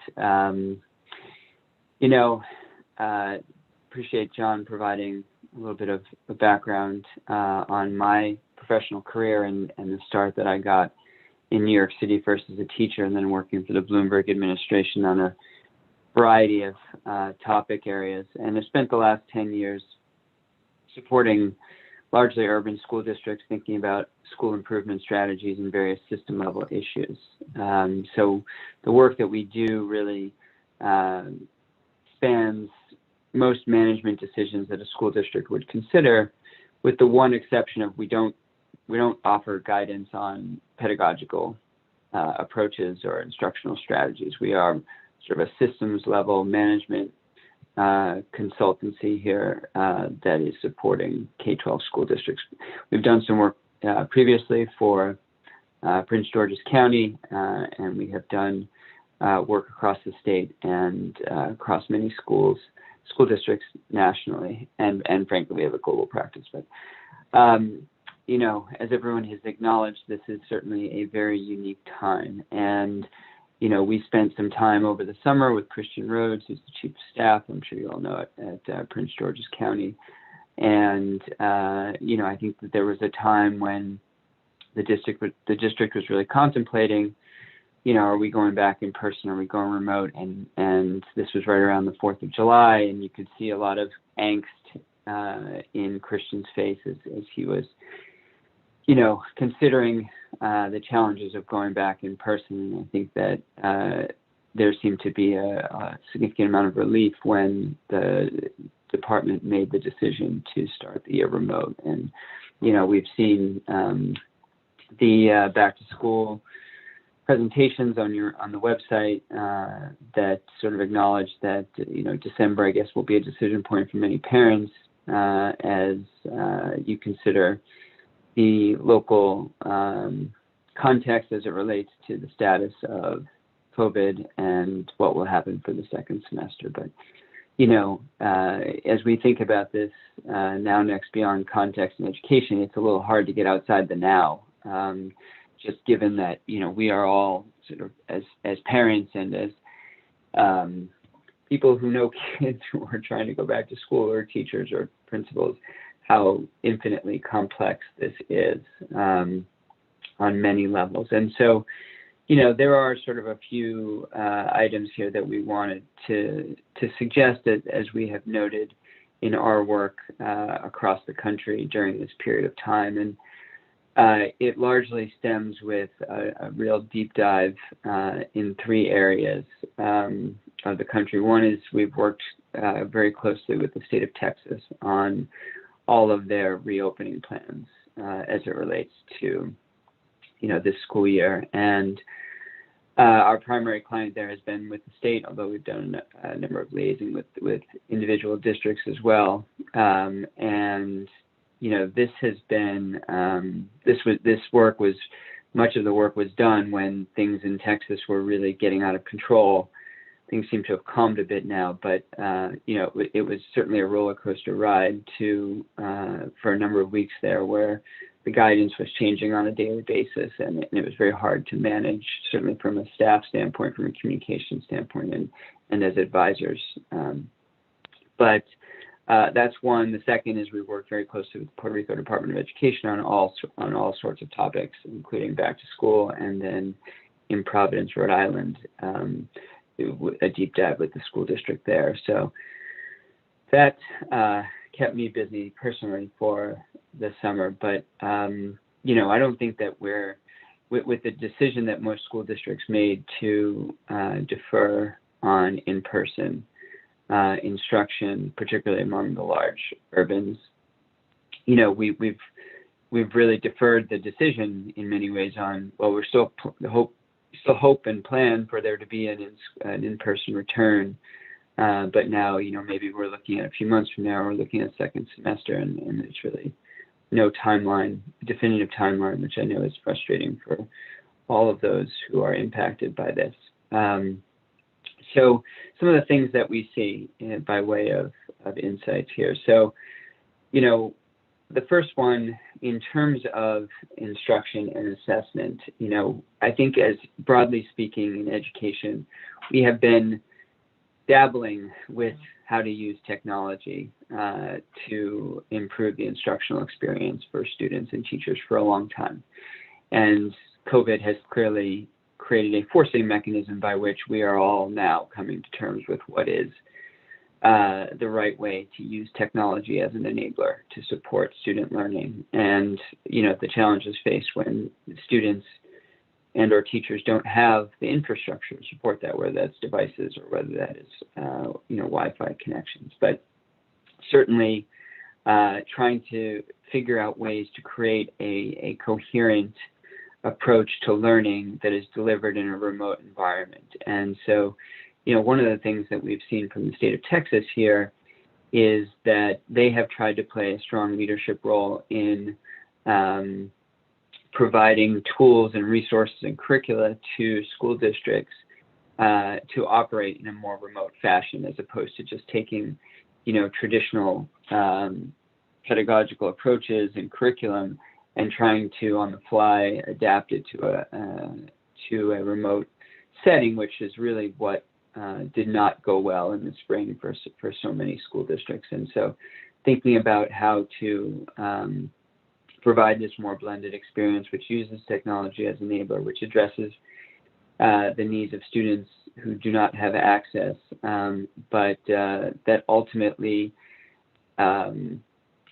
appreciate John providing a little bit of a background on my professional career and the start that I got in New York City first as a teacher and then working for the Bloomberg administration on a variety of topic areas. And I spent the last 10 years supporting largely urban school districts, thinking about school improvement strategies and various system level issues. So the work that we do really spans most management decisions that a school district would consider, with the one exception of we don't offer guidance on pedagogical approaches or instructional strategies. We are sort of a systems level management consultancy here that is supporting K-12 school districts. We've done some work previously for Prince George's County, and we have done work across the state and across many school districts nationally, and frankly, we have a global practice. But as everyone has acknowledged, this is certainly a very unique time. And, we spent some time over the summer with Christian Rhodes, who's the chief of staff, I'm sure you all know it, at Prince George's County. And, I think that there was a time when the district was really contemplating, are we going back in person? Are we going remote? And this was right around the 4th of July, and you could see a lot of angst in Christian's face as he was, considering the challenges of going back in person. And I think that there seemed to be a significant amount of relief when the department made the decision to start the year remote. And, we've seen the back to school presentations on the website that sort of acknowledge that, December, I guess, will be a decision point for many parents as you consider the local context as it relates to the status of COVID and what will happen for the second semester. But, as we think about this now, next, beyond context and education, it's a little hard to get outside the now, just given that, we are all sort of as parents and as people who know kids who are trying to go back to school, or teachers or principals, how infinitely complex this is on many levels. And so, there are sort of a few items here that we wanted to suggest that, as we have noted in our work across the country during this period of time. And it largely stems with a real deep dive in 3 areas of the country. One is we've worked very closely with the state of Texas on all of their reopening plans as it relates to, this school year. And our primary client there has been with the state, although we've done a number of liaising with individual districts as well. And this has been much of the work was done when things in Texas were really getting out of control. Things seem to have calmed a bit now, but it was certainly a roller coaster ride for a number of weeks there, where the guidance was changing on a daily basis, and it was very hard to manage, certainly from a staff standpoint, from a communication standpoint, and as advisors. But that's one. The second is we work very closely with the Puerto Rico Department of Education on all sorts of topics, including back to school, and then in Providence, Rhode Island, a deep dive with the school district there. So that kept me busy personally for the summer. But I don't think that we're with the decision that most school districts made to defer on in-person instruction, particularly among the large urbans. You know, we've really deferred the decision in many ways on, well, we're still hope and plan for there to be an in-person return. But now, you know, maybe we're looking at a few months from now, we're looking at second semester, and there's really no timeline, definitive timeline, which I know is frustrating for all of those who are impacted by this. So some of the things that we see by way of insights here. So, you know, the first one, in terms of instruction and assessment, you know, I think as broadly speaking in education, we have been dabbling with how to use technology to improve the instructional experience for students and teachers for a long time. And COVID has clearly created a forcing mechanism by which we are all now coming to terms with what is the right way to use technology as an enabler to support student learning. And, you know, the challenges faced when students and or teachers don't have the infrastructure to support that, whether that's devices or whether that is, you know, Wi-Fi connections. But certainly trying to figure out ways to create a coherent approach to learning that is delivered in a remote environment. And so, you know, one of the things that we've seen from the state of Texas here is that they have tried to play a strong leadership role in providing tools and resources and curricula to school districts to operate in a more remote fashion, as opposed to just taking, you know, traditional pedagogical approaches and curriculum and trying to, on the fly, adapt it to a remote setting, which is really what did not go well in the spring for so many school districts. And so thinking about how to provide this more blended experience, which uses technology as an enabler, which addresses the needs of students who do not have access, but that ultimately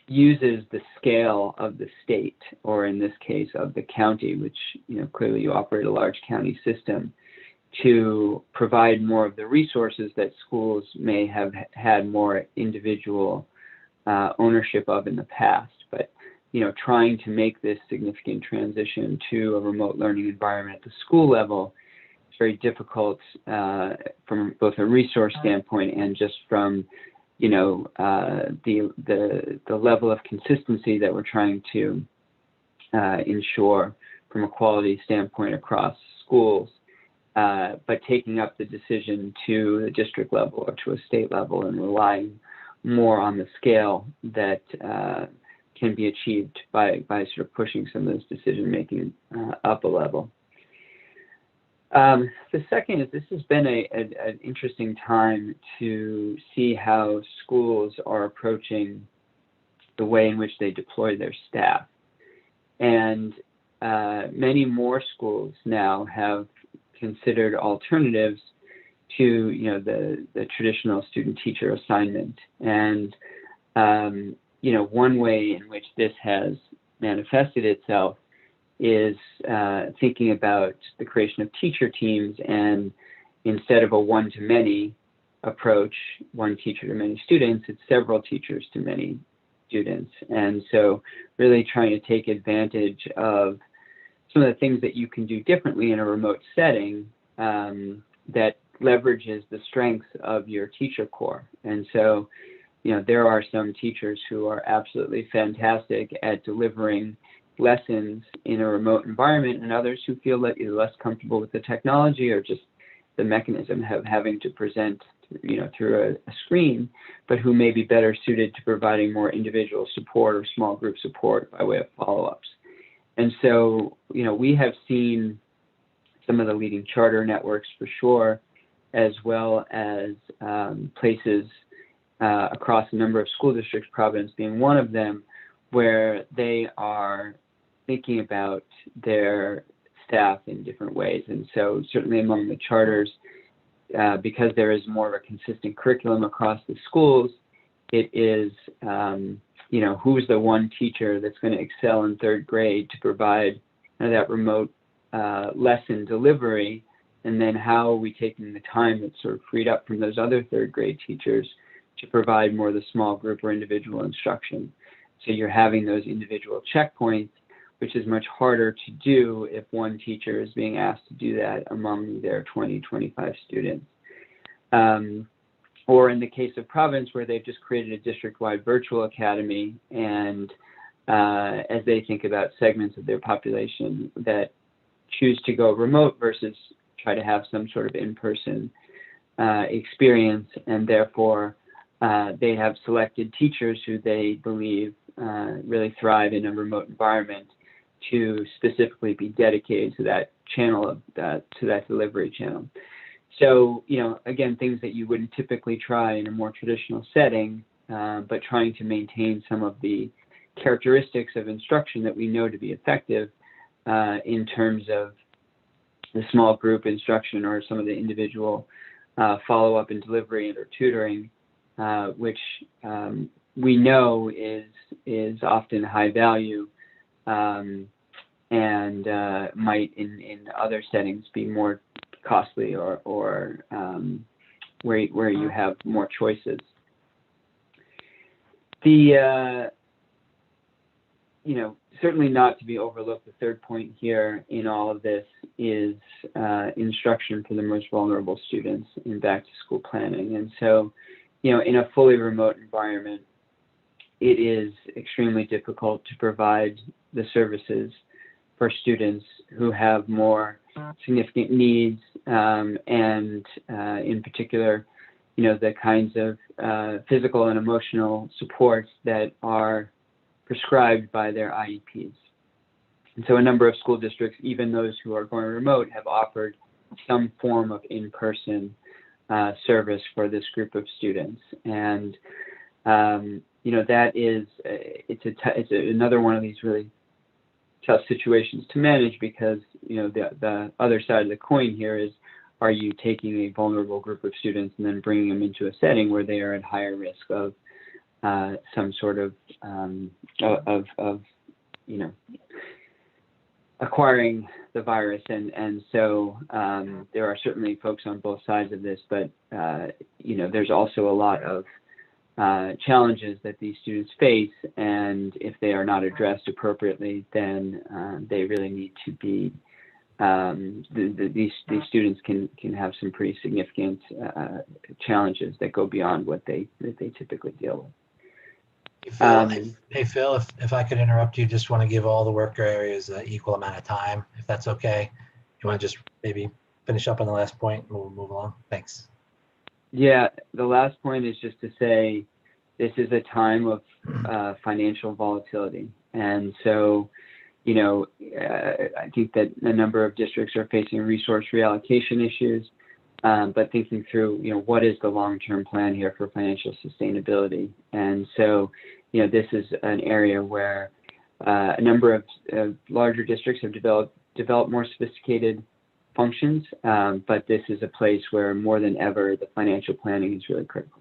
uses the scale of the state, or in this case of the county, which, you know, clearly you operate a large county system, to provide more of the resources that schools may have had more individual ownership of in the past. But, you know, trying to make this significant transition to a remote learning environment at the school level is very difficult from both a resource standpoint and just from, you know, the level of consistency that we're trying to ensure from a quality standpoint across schools. But taking up the decision to the district level or to a state level and relying more on the scale that can be achieved by sort of pushing some of this decision making up a level. The second is, this has been an interesting time to see how schools are approaching the way in which they deploy their staff. And many more schools now have considered alternatives to, you know, the traditional student-teacher assignment. And, you know, one way in which this has manifested itself is thinking about the creation of teacher teams, and instead of a one-to-many approach, one teacher to many students, it's several teachers to many students. And so really trying to take advantage of some of the things that you can do differently in a remote setting that leverages the strengths of your teacher core. And so, you know, there are some teachers who are absolutely fantastic at delivering lessons in a remote environment, and others who feel that you're less comfortable with the technology or just the mechanism of having to present, you know, through a screen, but who may be better suited to providing more individual support or small group support by way of follow-ups. And so, you know, we have seen some of the leading charter networks for sure, as well as places across a number of school districts, Providence being one of them, where they are thinking about their staff in different ways. And so certainly among the charters, because there is more of a consistent curriculum across the schools, it is, you know, who's the one teacher that's going to excel in third grade to provide that remote lesson delivery And then how are we taking the time that's sort of freed up from those other third grade teachers to provide more of the small group or individual instruction? So you're having those individual checkpoints, which is much harder to do if one teacher is being asked to do that among their 20, 25 students. Or in the case of Providence, where they've just created a district-wide virtual academy, and as they think about segments of their population that choose to go remote versus try to have some sort of in-person experience, and therefore they have selected teachers who they believe really thrive in a remote environment to specifically be dedicated to that channel, to that delivery channel. So, you know, again, things that you wouldn't typically try in a more traditional setting, but trying to maintain some of the characteristics of instruction that we know to be effective in terms of the small group instruction or some of the individual follow-up and delivery and or tutoring, which we know is often high value and might in other settings be more costly or where you have more choices. The you know, certainly not to be overlooked, the third point here in all of this is instruction for the most vulnerable students in back to school planning. And so, you know, in a fully remote environment, it is extremely difficult to provide the services for students who have more significant needs, and in particular, you know, the kinds of physical and emotional supports that are prescribed by their IEPs. And so a number of school districts, even those who are going remote, have offered some form of in-person service for this group of students. And, you know, that is, it's another one of these really tough situations to manage, because, you know, the other side of the coin here is, are you taking a vulnerable group of students and then bringing them into a setting where they are at higher risk of some sort of you know, acquiring the virus. And so there are certainly folks on both sides of this, but you know, there's also a lot of challenges that these students face, and if they are not addressed appropriately, then they really need to be these students can have some pretty significant challenges that go beyond what they typically deal with. Hey, Phil, if I could interrupt you, just want to give all the worker areas an equal amount of time, if that's okay. You want to just maybe finish up on the last point and we'll move along? Thanks. Yeah, the last point is just to say this is a time of financial volatility. And so, you know, I think that a number of districts are facing resource reallocation issues, but thinking through, you know, what is the long-term plan here for financial sustainability? And so, you know, this is an area where a number of larger districts have developed more sophisticated functions, but this is a place where more than ever the financial planning is really critical.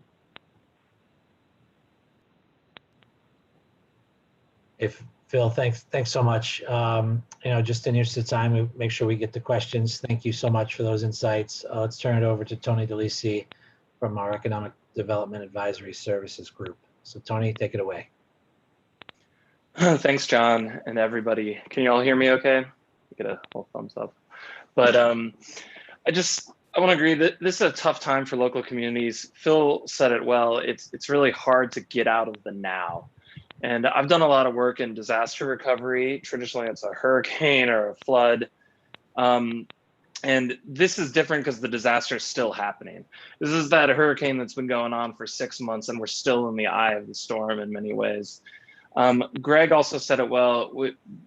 Phil, thanks so much. You know, just in the interest of time, we make sure we get the questions. Thank you so much for those insights. Let's turn it over to Tony DeLisi from our Economic Development Advisory Services Group. So Tony, take it away. Thanks, John, and everybody. Can you all hear me okay? Get a little thumbs up. But I want to agree that this is a tough time for local communities. Phil said it well. It's really hard to get out of the now. And I've done a lot of work in disaster recovery. Traditionally, it's a hurricane or a flood. And this is different because the disaster is still happening. This is that hurricane that's been going on for 6 months, and we're still in the eye of the storm in many ways. Greg also said it well,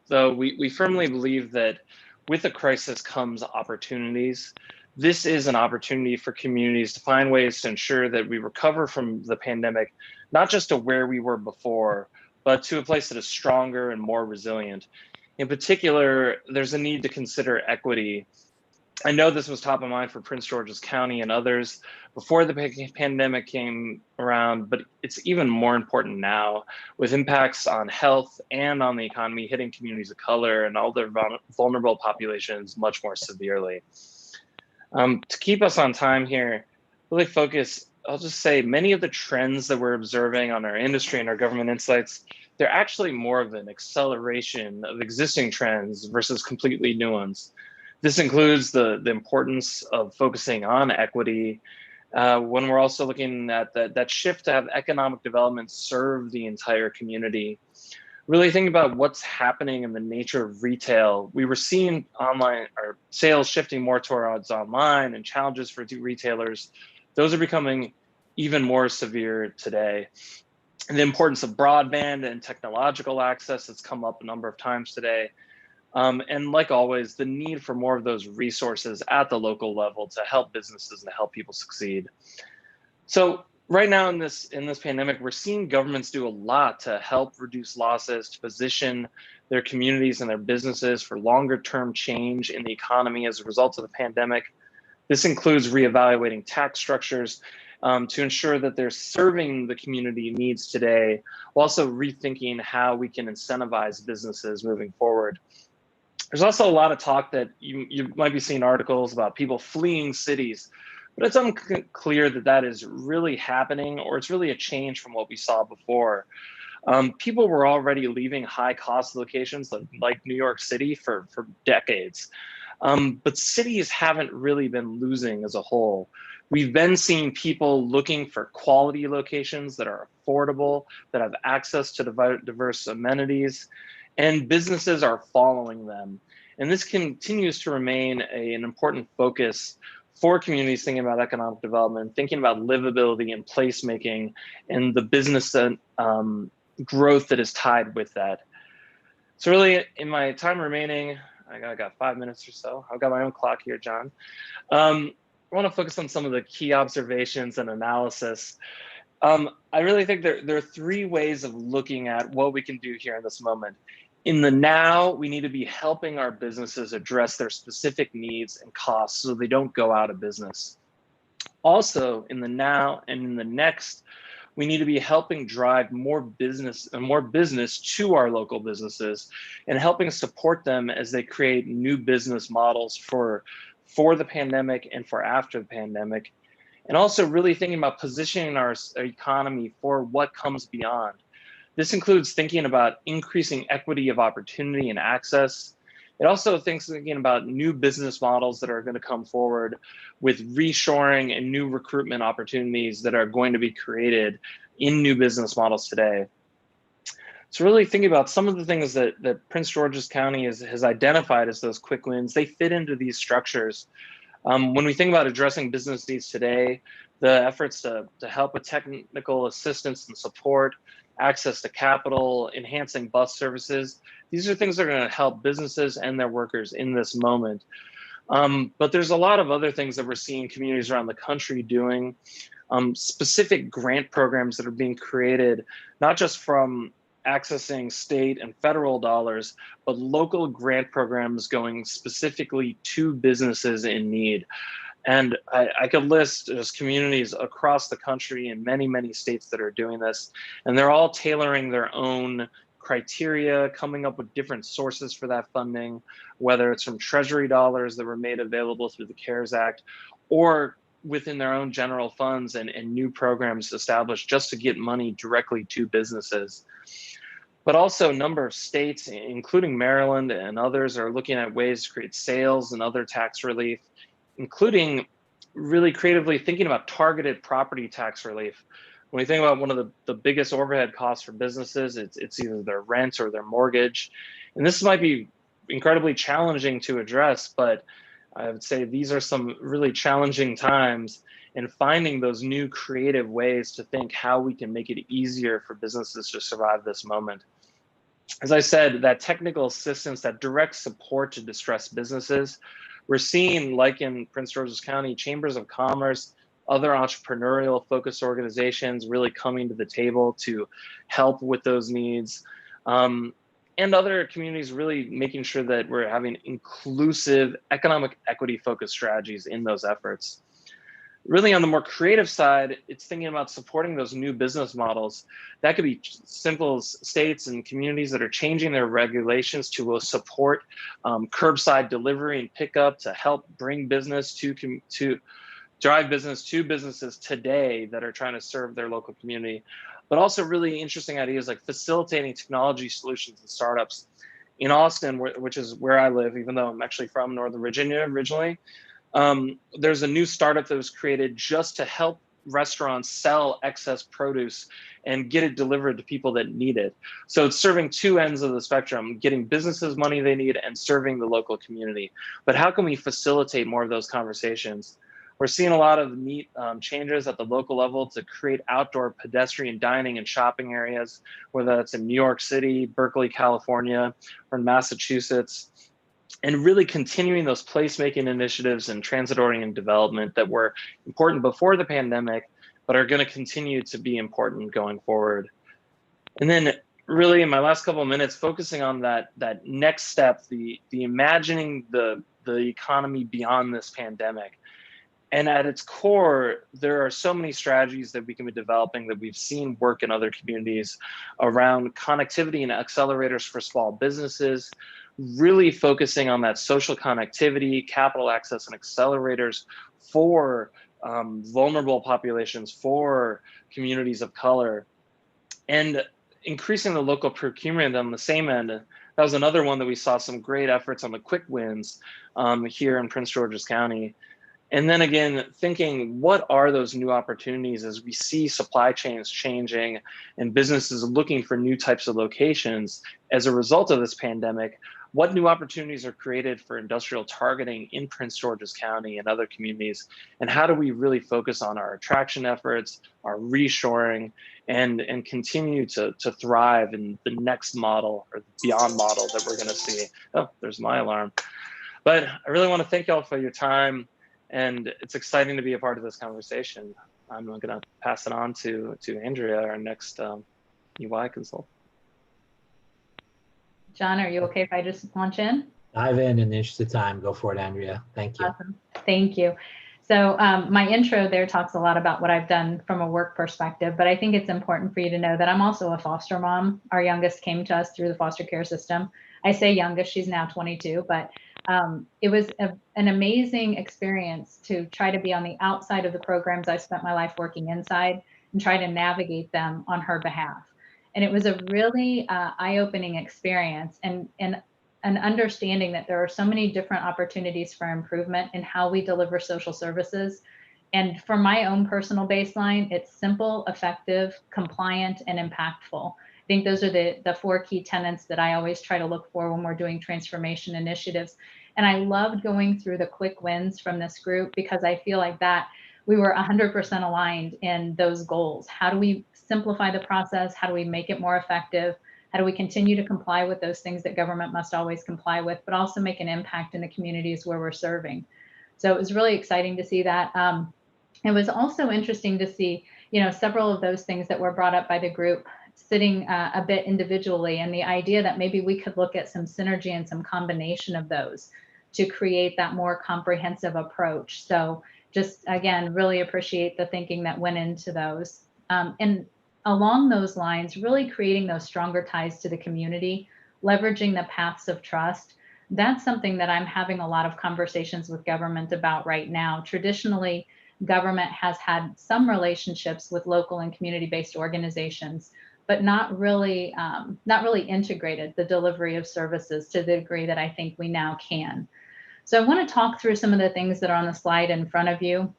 though we firmly believe that with a crisis comes opportunities. This is an opportunity for communities to find ways to ensure that we recover from the pandemic, not just to where we were before, but to a place that is stronger and more resilient. In particular, there's a need to consider equity. I know this was top of mind for Prince George's County and others before the pandemic came around, but it's even more important now with impacts on health and on the economy hitting communities of color and all their vulnerable populations much more severely. To keep us on time here, really focus, I'll just say many of the trends that we're observing on our industry and our government insights, they're actually more of an acceleration of existing trends versus completely new ones. This includes the importance of focusing on equity, when we're also looking at that shift to have economic development serve the entire community. Really think about what's happening in the nature of retail. We were seeing online or sales shifting more towards online, and challenges for retailers, those are becoming even more severe today. And the importance of broadband and technological access has come up a number of times today. And like always, the need for more of those resources at the local level to help businesses and to help people succeed. So right now in this pandemic, we're seeing governments do a lot to help reduce losses, to position their communities and their businesses for longer term change in the economy as a result of the pandemic. This includes reevaluating tax structures to ensure that they're serving the community needs today, while also rethinking how we can incentivize businesses moving forward. There's also a lot of talk that you might be seeing articles about people fleeing cities, but it's unclear that that is really happening, or it's really a change from what we saw before. People were already leaving high cost locations like New York City for decades. But cities haven't really been losing as a whole. We've been seeing people looking for quality locations that are affordable, that have access to diverse amenities, and businesses are following them. And this continues to remain an important focus for communities thinking about economic development, thinking about livability and placemaking, and the business growth that is tied with that. So really, in my time remaining, I got 5 minutes or so. I've got my own clock here, John. I want to focus on some of the key observations and analysis. I really think there are three ways of looking at what we can do here in this moment. In the now, we need to be helping our businesses address their specific needs and costs so they don't go out of business. Also, in the now and in the next, we need to be helping drive more business to our local businesses and helping support them as they create new business models for the pandemic and for after the pandemic. And also really thinking about positioning our economy for what comes beyond. This includes thinking about increasing equity of opportunity and access. It also thinking about new business models that are going to come forward with reshoring and new recruitment opportunities that are going to be created in new business models today. So really thinking about some of the things that Prince George's County has identified as those quick wins, they fit into these structures. When we think about addressing business needs today, the efforts to help with technical assistance and support, access to capital, enhancing bus services, these are things that are going to help businesses and their workers in this moment. But there's a lot of other things that we're seeing communities around the country doing, specific grant programs that are being created, not just from accessing state and federal dollars, but local grant programs going specifically to businesses in need. And I could list just communities across the country in many, many states that are doing this, and they're all tailoring their own criteria, coming up with different sources for that funding, whether it's from Treasury dollars that were made available through the CARES Act, or within their own general funds and new programs established just to get money directly to businesses. But also a number of states, including Maryland and others, are looking at ways to create sales and other tax relief, including really creatively thinking about targeted property tax relief. When we think about one of the biggest overhead costs for businesses, it's either their rent or their mortgage. And this might be incredibly challenging to address, but I would say these are some really challenging times, and finding those new creative ways to think how we can make it easier for businesses to survive this moment. As I said, that technical assistance, that direct support to distressed businesses, we're seeing, like in Prince George's County, chambers of commerce, other entrepreneurial focused organizations really coming to the table to help with those needs. And other communities really making sure that we're having inclusive economic equity focused strategies in those efforts. Really on the more creative side, it's thinking about supporting those new business models. That could be simple as states and communities that are changing their regulations to support curbside delivery and pickup to help bring business to drive business to businesses today that are trying to serve their local community, but also really interesting ideas like facilitating technology solutions and startups. In Austin, which is where I live, even though I'm actually from Northern Virginia originally, there's a new startup that was created just to help restaurants sell excess produce and get it delivered to people that need it. So it's serving two ends of the spectrum, getting businesses money they need and serving the local community. But how can we facilitate more of those conversations? We're seeing a lot of neat changes at the local level to create outdoor pedestrian dining and shopping areas, whether that's in New York City, Berkeley, California, or in Massachusetts. And really continuing those placemaking initiatives and transit-oriented development that were important before the pandemic, but are going to continue to be important going forward. And then really in my last couple of minutes, focusing on that next step, the imagining the economy beyond this pandemic. And at its core, there are so many strategies that we can be developing that we've seen work in other communities around connectivity and accelerators for small businesses, really focusing on that social connectivity, capital access, and accelerators for vulnerable populations, for communities of color, and increasing the local procurement on the same end. That was another one that we saw some great efforts on the quick wins here in Prince George's County. And then again, thinking what are those new opportunities as we see supply chains changing and businesses looking for new types of locations as a result of this pandemic. What new opportunities are created for industrial targeting in Prince George's County and other communities? And how do we really focus on our attraction efforts, our reshoring, and continue to thrive in the next model or the beyond model that we're going to see? Oh, there's my alarm. But I really want to thank y'all for your time. And it's exciting to be a part of this conversation. I'm going to pass it on to Andrea, our next UI consultant. John, are you okay if I just launch in? Dive in the interest of time. Go for it, Andrea. Thank you. Awesome. Thank you. So my intro there talks a lot about what I've done from a work perspective, but I think it's important for you to know that I'm also a foster mom. Our youngest came to us through the foster care system. I say youngest, she's now 22, but it was an amazing experience to try to be on the outside of the programs I spent my life working inside and try to navigate them on her behalf. And it was a really eye-opening experience and an understanding that there are so many different opportunities for improvement in how we deliver social services. And for my own personal baseline, it's simple, effective, compliant, and impactful. I think those are the four key tenets that I always try to look for when we're doing transformation initiatives. And I loved going through the quick wins from this group because I feel like that we were 100% aligned in those goals. How do we simplify the process? How do we make it more effective? How do we continue to comply with those things that government must always comply with, but also make an impact in the communities where we're serving? So it was really exciting to see that. It was also interesting to see, several of those things that were brought up by the group sitting a bit individually, and the idea that maybe we could look at some synergy and some combination of those to create that more comprehensive approach. So just, again, really appreciate the thinking that went into those. And along those lines, really creating those stronger ties to the community, leveraging the paths of trust. That's something that I'm having a lot of conversations with government about right now. Traditionally, government has had some relationships with local and community-based organizations, but not really integrated the delivery of services to the degree that I think we now can. So I want to talk through some of the things that are on the slide in front of you,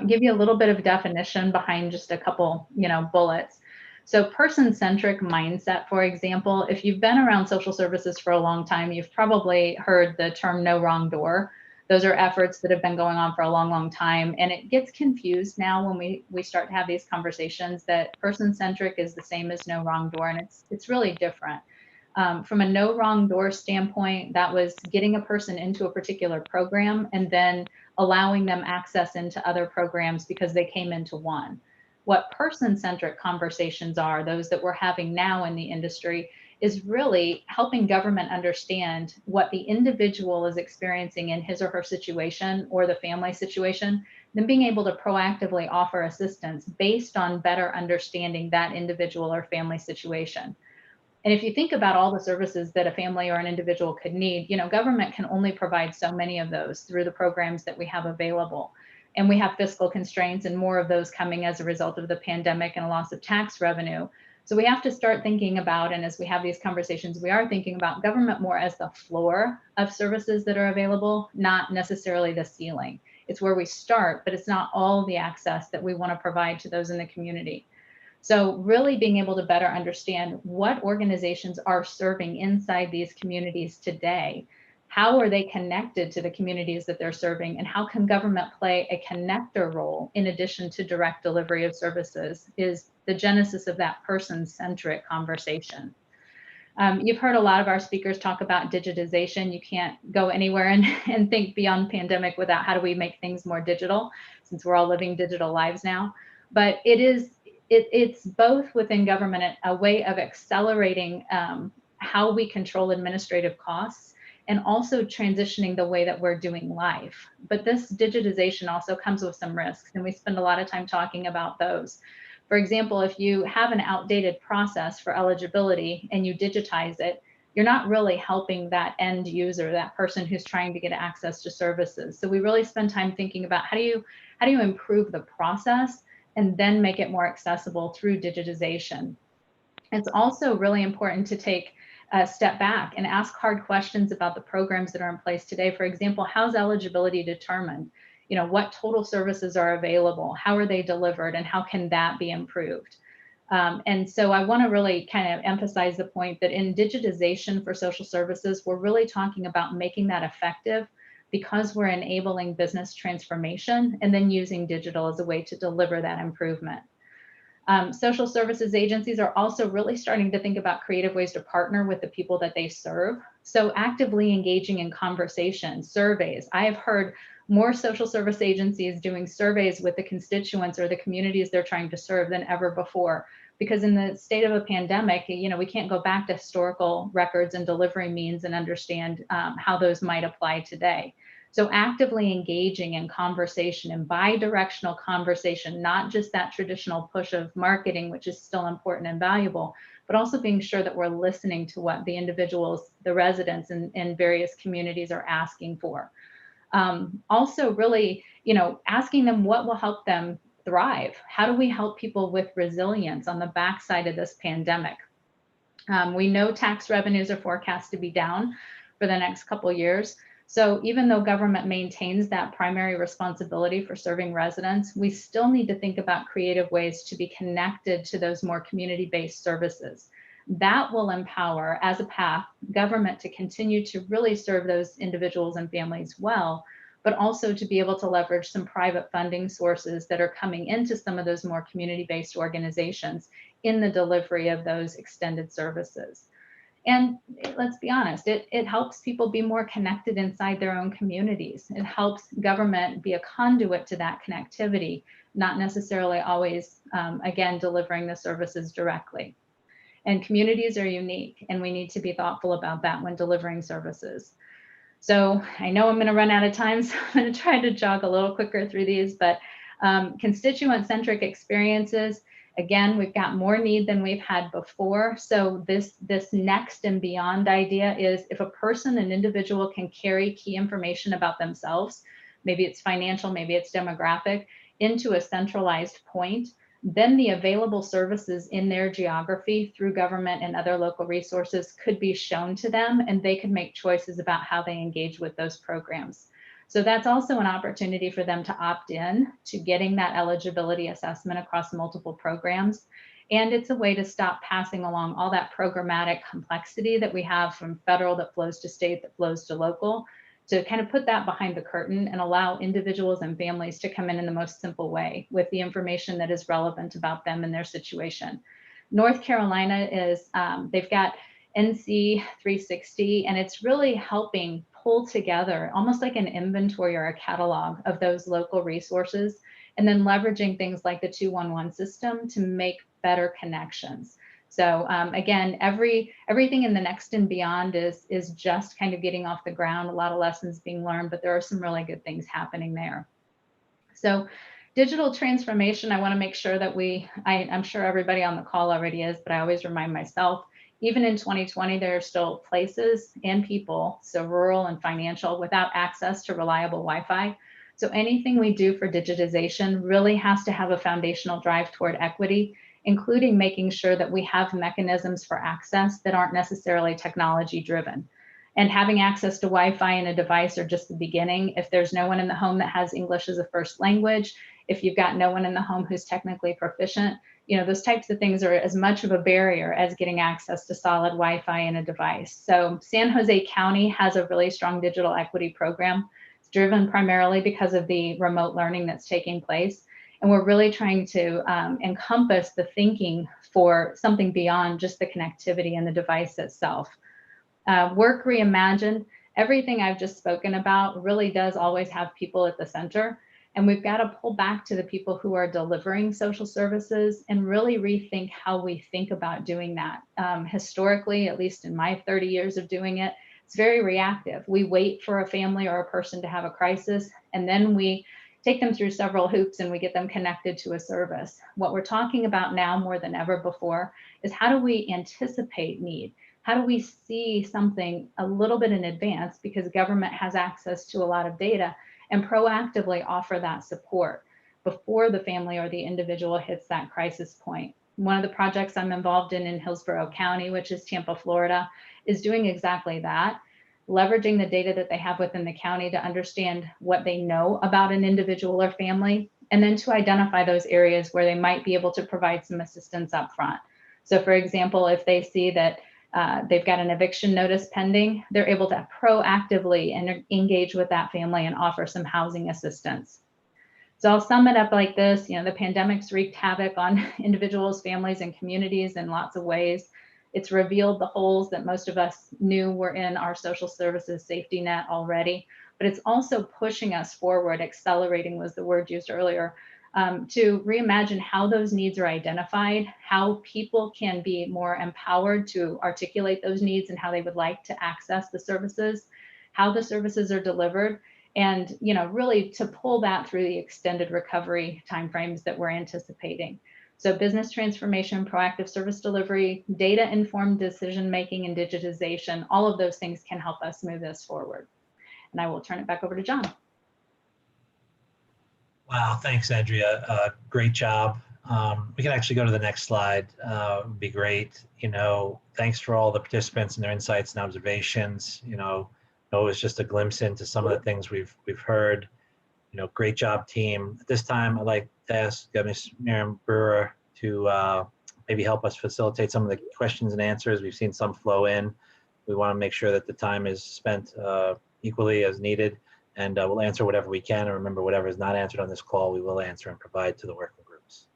give you a little bit of definition behind just a couple, bullets. So person-centric mindset, for example, if you've been around social services for a long time, you've probably heard the term no wrong door. Those are efforts that have been going on for a long, long time. And it gets confused now when we start to have these conversations that person-centric is the same as no wrong door, and it's really different. From a no wrong door standpoint, that was getting a person into a particular program and then allowing them access into other programs because they came into one. What person-centric conversations are, those that we're having now in the industry, is really helping government understand what the individual is experiencing in his or her situation or the family situation, then being able to proactively offer assistance based on better understanding that individual or family situation. And if you think about all the services that a family or an individual could need, government can only provide so many of those through the programs that we have available. And we have fiscal constraints and more of those coming as a result of the pandemic and a loss of tax revenue. So we have to start thinking about, and as we have these conversations, we are thinking about government more as the floor of services that are available, not necessarily the ceiling. It's where we start, but it's not all the access that we want to provide to those in the community. So really being able to better understand what organizations are serving inside these communities today, how are they connected to the communities that they're serving, and how can government play a connector role in addition to direct delivery of services is the genesis of that person-centric conversation. You've heard a lot of our speakers talk about digitization. You can't go anywhere and think beyond pandemic without how do we make things more digital, since we're all living digital lives now. But it's both within government a way of accelerating how we control administrative costs and also transitioning the way that we're doing life. But this digitization also comes with some risks, and we spend a lot of time talking about those. For example, if you have an outdated process for eligibility and you digitize it, you're not really helping that end user, that person who's trying to get access to services. So we really spend time thinking about how do you improve the process and then make it more accessible through digitization. It's also really important to take a step back and ask hard questions about the programs that are in place today. For example, how's eligibility determined? What total services are available? How are they delivered? And how can that be improved? And so I want to really kind of emphasize the point that in digitization for social services, we're really talking about making that effective because we're enabling business transformation and then using digital as a way to deliver that improvement. Social services agencies are also really starting to think about creative ways to partner with the people that they serve. So actively engaging in conversation, surveys. I have heard more social service agencies doing surveys with the constituents or the communities they're trying to serve than ever before. Because in the state of a pandemic, we can't go back to historical records and delivery means and understand how those might apply today. So actively engaging in conversation and bi-directional conversation, not just that traditional push of marketing, which is still important and valuable, but also being sure that we're listening to what the individuals, the residents in various communities are asking for. Also really, asking them what will help them thrive. How do we help people with resilience on the backside of this pandemic? We know tax revenues are forecast to be down for the next couple of years. So even though government maintains that primary responsibility for serving residents, we still need to think about creative ways to be connected to those more community-based services. That will empower, as a path, government to continue to really serve those individuals and families well, but also to be able to leverage some private funding sources that are coming into some of those more community-based organizations in the delivery of those extended services. And let's be honest, it helps people be more connected inside their own communities. It helps government be a conduit to that connectivity, not necessarily always, again, delivering the services directly. And communities are unique, and we need to be thoughtful about that when delivering services. So I know I'm going to run out of time, so I'm going to try to jog a little quicker through these, but constituent-centric experiences. Again, we've got more need than we've had before. So this next and beyond idea is if a person, an individual can carry key information about themselves, maybe it's financial, maybe it's demographic, into a centralized point, then the available services in their geography through government and other local resources could be shown to them, and they could make choices about how they engage with those programs. So that's also an opportunity for them to opt in to getting that eligibility assessment across multiple programs. And it's a way to stop passing along all that programmatic complexity that we have from federal that flows to state, that flows to local, to kind of put that behind the curtain and allow individuals and families to come in the most simple way with the information that is relevant about them and their situation. North Carolina is, they've got NC 360, and it's really helping pull together almost like an inventory or a catalog of those local resources, and then leveraging things like the 211 system to make better connections. So again, everything in the next and beyond is just kind of getting off the ground, a lot of lessons being learned, but there are some really good things happening there. So digital transformation, I want to make sure that I'm sure everybody on the call already is, but I always remind myself, even in 2020, there are still places and people, so rural and financial, without access to reliable Wi-Fi. So anything we do for digitization really has to have a foundational drive toward equity, including making sure that we have mechanisms for access that aren't necessarily technology driven. And having access to Wi-Fi in a device are just the beginning. If there's no one in the home that has English as a first language, if you've got no one in the home who's technically proficient, those types of things are as much of a barrier as getting access to solid Wi-Fi in a device. So San Jose County has a really strong digital equity program. It's driven primarily because of the remote learning that's taking place. And we're really trying to encompass the thinking for something beyond just the connectivity and the device itself. Work reimagined, everything I've just spoken about really does always have people at the center. And we've got to pull back to the people who are delivering social services and really rethink how we think about doing that. Historically, at least in my 30 years of doing it, it's very reactive. We wait for a family or a person to have a crisis, and then we take them through several hoops and we get them connected to a service. What we're talking about now more than ever before is how do we anticipate need? How do we see something a little bit in advance, because government has access to a lot of data, and proactively offer that support before the family or the individual hits that crisis point. One of the projects I'm involved in Hillsborough County, which is Tampa, Florida, is doing exactly that, leveraging the data that they have within the county to understand what they know about an individual or family, and then to identify those areas where they might be able to provide some assistance up front. So for example, if they see that they've got an eviction notice pending, they're able to proactively engage with that family and offer some housing assistance. So I'll sum it up like this. The pandemic's wreaked havoc on individuals, families, and communities in lots of ways. It's revealed the holes that most of us knew were in our social services safety net already, but it's also pushing us forward. Accelerating was the word used earlier. To reimagine how those needs are identified, how people can be more empowered to articulate those needs and how they would like to access the services, how the services are delivered, and really to pull that through the extended recovery timeframes that we're anticipating. So business transformation, proactive service delivery, data-informed decision-making, and digitization, all of those things can help us move this forward. And I will turn it back over to John. Wow, thanks, Andrea. Great job. We can actually go to the next slide. Would be great. Thanks for all the participants and their insights and observations. It was just a glimpse into some of the things we've heard. Great job, team. At this time, I'd like to ask Ms. Miriam Brewer to maybe help us facilitate some of the questions and answers. We've seen some flow in. We want to make sure that the time is spent equally as needed. And we'll answer whatever we can. And remember, whatever is not answered on this call, we will answer and provide to the working groups.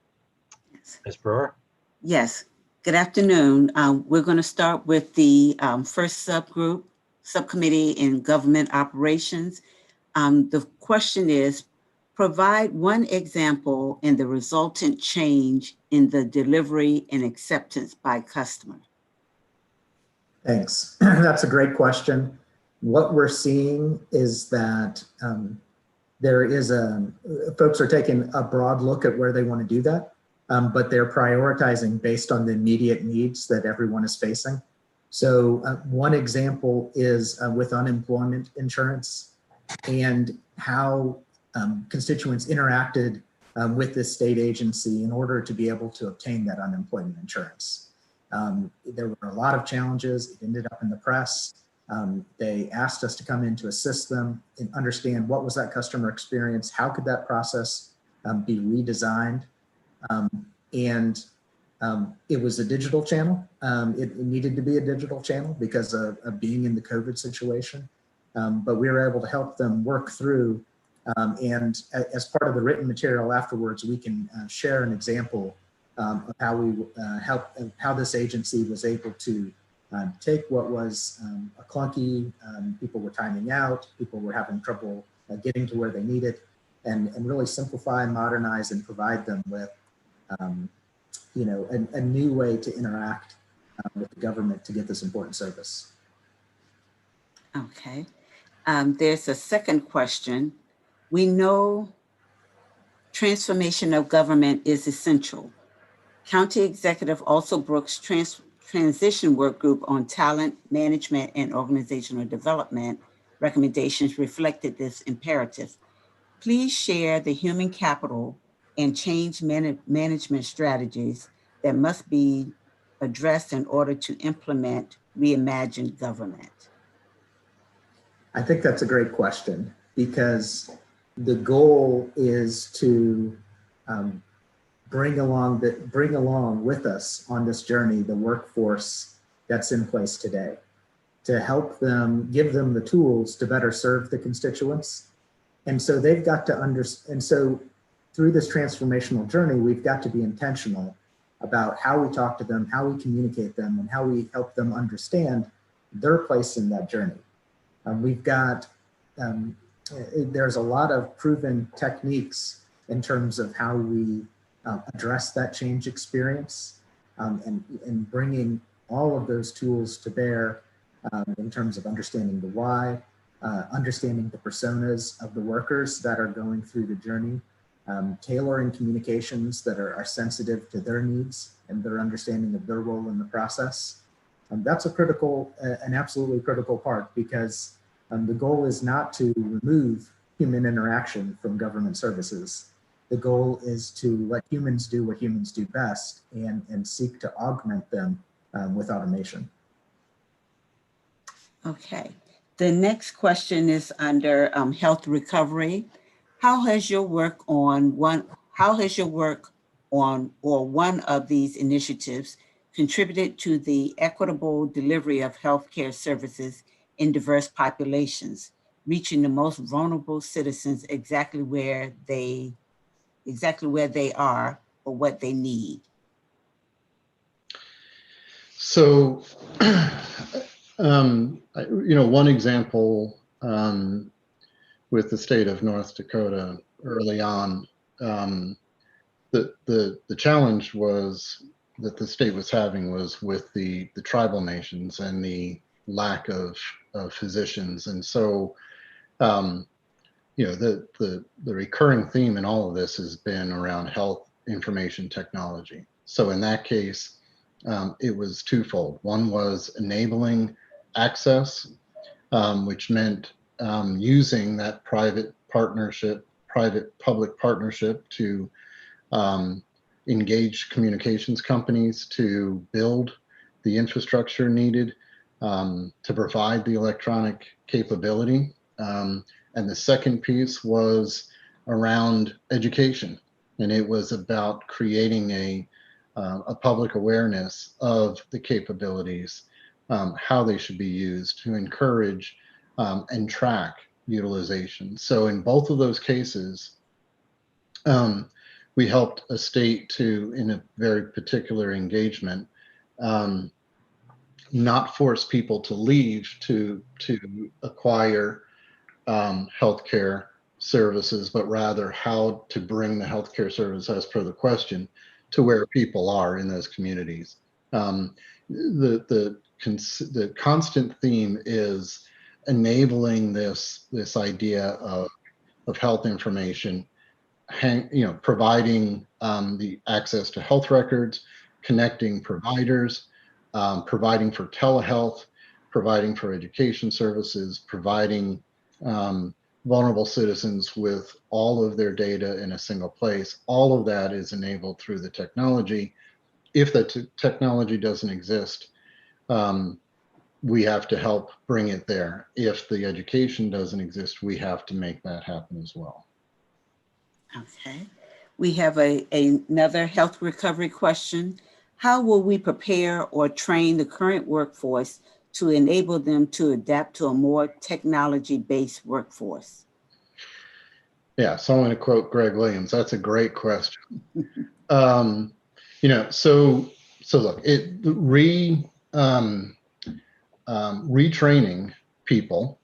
Yes. Ms. Brewer? Yes. Good afternoon. We're going to start with the first subcommittee in government operations. The question is, provide one example in the resultant change in the delivery and acceptance by customer. Thanks. That's a great question. What we're seeing is that folks are taking a broad look at where they want to do that, but they're prioritizing based on the immediate needs that everyone is facing. So one example is with unemployment insurance and how constituents interacted with this state agency in order to be able to obtain that unemployment insurance. There were a lot of challenges. It ended up in the press. They asked us to come in to assist them and understand what was that customer experience, how could that process be redesigned, and it was a digital channel. It needed to be a digital channel because of being in the COVID situation, but we were able to help them work through, and as part of the written material afterwards, we can share an example of how we how this agency was able to take what was a clunky, people were timing out, people were having trouble getting to where they needed, and really simplify, modernize, and provide them with a new way to interact with the government to get this important service. Okay. There's a second question. We know transformation of government is essential. County Executive also Brooks' transition work group on talent management and organizational development recommendations reflected this imperative. Please share the human capital and change management strategies that must be addressed in order to implement reimagined government. I think that's a great question, because the goal is to bring along with us on this journey the workforce that's in place today, to help them, give them the tools to better serve the constituents. And so they've got to understand, and so through this transformational journey, we've got to be intentional about how we talk to them, how we communicate them, and how we help them understand their place in that journey. There's a lot of proven techniques in terms of how we address that change experience, and bringing all of those tools to bear in terms of understanding the why, understanding the personas of the workers that are going through the journey, tailoring communications that are sensitive to their needs and their understanding of their role in the process. That's an absolutely critical part, because the goal is not to remove human interaction from government services. The goal is to let humans do what humans do best and seek to augment them with automation. Okay. The next question is under health recovery. How has your work on one of these initiatives contributed to the equitable delivery of healthcare services in diverse populations, reaching the most vulnerable citizens exactly where they are or what they need? So, one example with the state of North Dakota early on, the challenge was that the state was having was with the tribal nations and the lack of physicians. And so, the recurring theme in all of this has been around health information technology. So in that case, it was twofold. One was enabling access, which meant using that private-public partnership to engage communications companies to build the infrastructure needed to provide the electronic capability. And the second piece was around education, and it was about creating a public awareness of the capabilities, how they should be used to encourage and track utilization. So in both of those cases, we helped a state to, in a very particular engagement, not force people to leave to acquire healthcare services, but rather how to bring the healthcare service, as per the question, to where people are in those communities. The constant theme is enabling this idea of health information, providing the access to health records, connecting providers, providing for telehealth, providing for education services, providing vulnerable citizens with all of their data in a single place. All of that is enabled through the technology. If the technology doesn't exist, we have to help bring it there. If the education doesn't exist, we have to make that happen as well. Okay. We have another health recovery question. How will we prepare or train the current workforce to enable them to adapt to a more technology-based workforce? Yeah, so I'm going to quote Greg Williams. That's a great question. So look, retraining people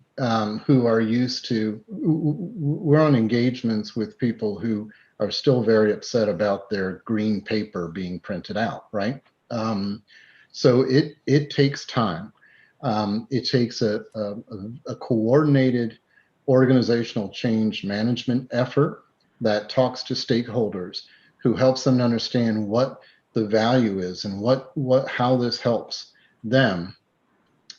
who are used to, we're on engagements with people who are still very upset about their green paper being printed out, right? So it takes time. It takes a coordinated organizational change management effort that talks to stakeholders, who helps them to understand what the value is and how this helps them,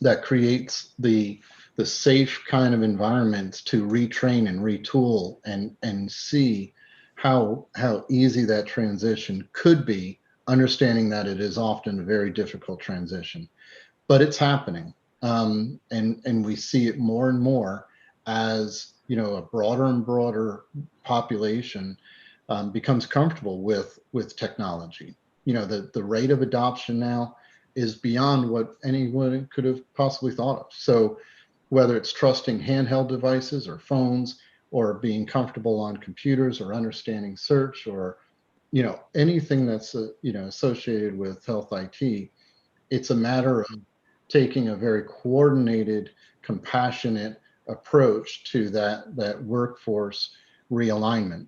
that creates the safe kind of environments to retrain and retool and see how easy that transition could be, understanding that it is often a very difficult transition. But it's happening. And we see it more and more as, you know, a broader and broader population becomes comfortable with technology. You know, the rate of adoption now is beyond what anyone could have possibly thought of. So whether it's trusting handheld devices or phones, or being comfortable on computers, or understanding search, or, you know, anything that's you know, associated with health IT, it's a matter of taking a very coordinated, compassionate approach to that workforce realignment.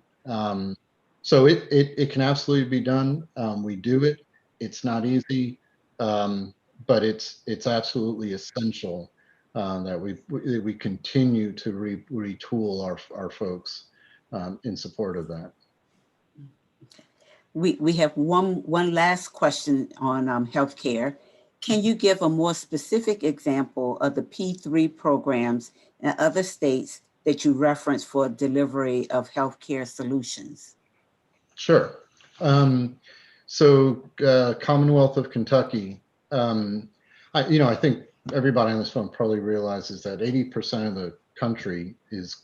So it can absolutely be done. We do it. It's not easy, but it's absolutely essential that we continue to retool our folks in support of that. We have one last question on healthcare. Can you give a more specific example of the P3 programs in other states that you reference for delivery of healthcare solutions? Sure. So Commonwealth of Kentucky, I think everybody on this phone probably realizes that 80% of the country is,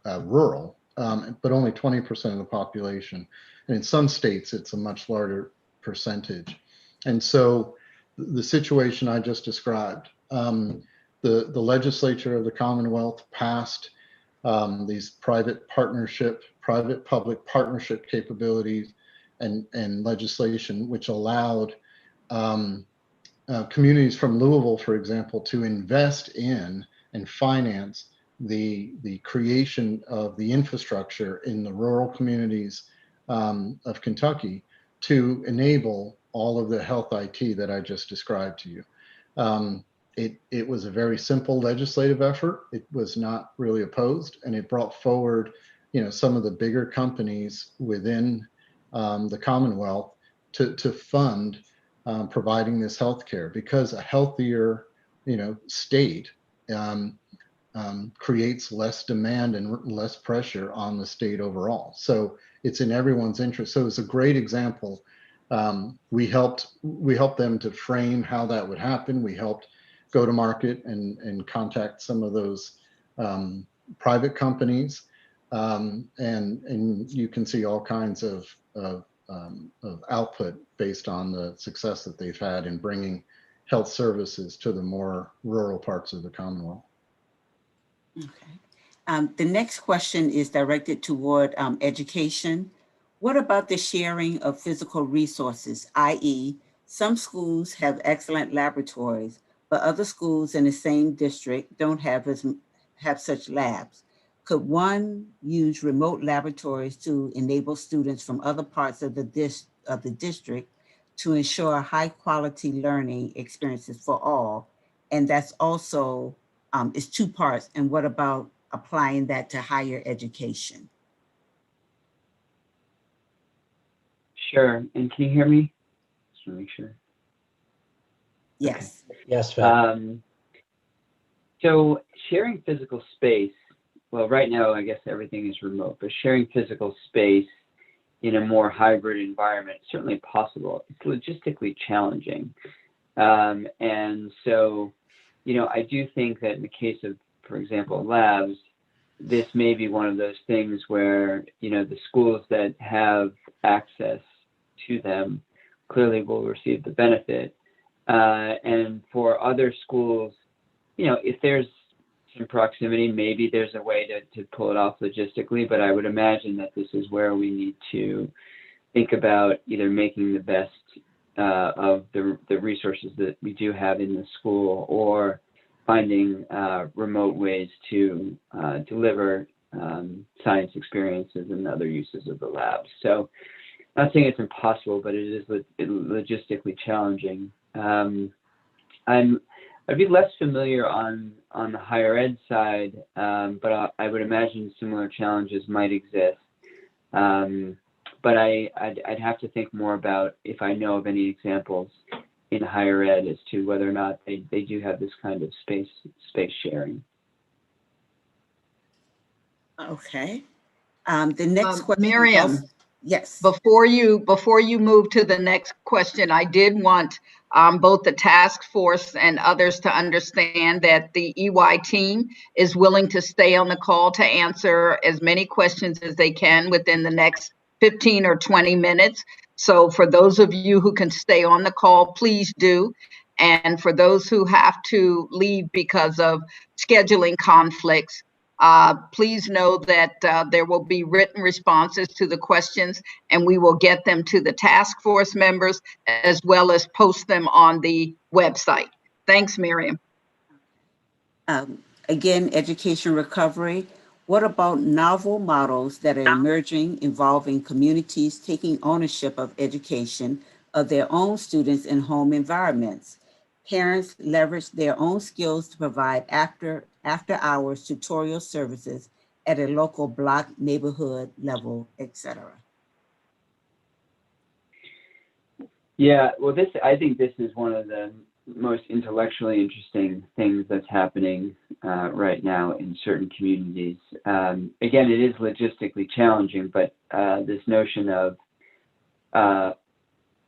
rural, but only 20% of the population. And in some states, it's a much larger percentage. And so the situation I just described, the legislature of the Commonwealth passed these private-public partnership capabilities and legislation, which allowed communities from Louisville, for example, to invest in and finance the creation of the infrastructure in the rural communities of Kentucky to enable all of the health IT that I just described to you. It was a very simple legislative effort. It was not really opposed, and it brought forward, some of the bigger companies within the Commonwealth to fund providing this healthcare, because a healthier, state creates less demand and less pressure on the state overall. So it's in everyone's interest. So it's a great example. We helped them to frame how that would happen. We helped go to market and contact some of those private companies, and you can see all kinds of output based on the success that they've had in bringing health services to the more rural parts of the Commonwealth. Okay. The next question is directed toward education. What about the sharing of physical resources, i.e., some schools have excellent laboratories, but other schools in the same district don't have such labs? Could one use remote laboratories to enable students from other parts of the district to ensure high quality learning experiences for all? And that's also, it's two parts. And what about applying that to higher education? Sure. And can you hear me? Just want to make sure. Yes. Okay. Yes, Phil. So sharing physical space, well, right now, I guess everything is remote, but sharing physical space in a more hybrid environment is certainly possible. It's logistically challenging. And so, I do think that in the case of, for example, labs, this may be one of those things where, the schools that have access to them clearly will receive the benefit. And for other schools, if there's some proximity, maybe there's a way to pull it off logistically, but I would imagine that this is where we need to think about either making the best of the resources that we do have in the school, or finding remote ways to deliver science experiences and other uses of the lab. So not saying it's impossible, but it is logistically challenging. I'd be less familiar on the higher ed side, but I would imagine similar challenges might exist. But I'd have to think more about if I know of any examples in higher ed as to whether or not they do have this kind of space sharing. Okay. The next question. Miriam, yes. Before you move to the next question, I did want both the task force and others to understand that the EY team is willing to stay on the call to answer as many questions as they can within the next 15 or 20 minutes. So for those of you who can stay on the call, please do. And for those who have to leave because of scheduling conflicts, please know that there will be written responses to the questions, and we will get them to the task force members as well as post them on the website. Thanks, Miriam. Again, education recovery. What about novel models that are emerging involving communities taking ownership of education of their own students in home environments? Parents leverage their own skills to provide after hours tutorial services at a local block, neighborhood level, etc. Yeah, well, I think this is one of the most intellectually interesting things that's happening right now in certain communities. Again, it is logistically challenging, but this notion of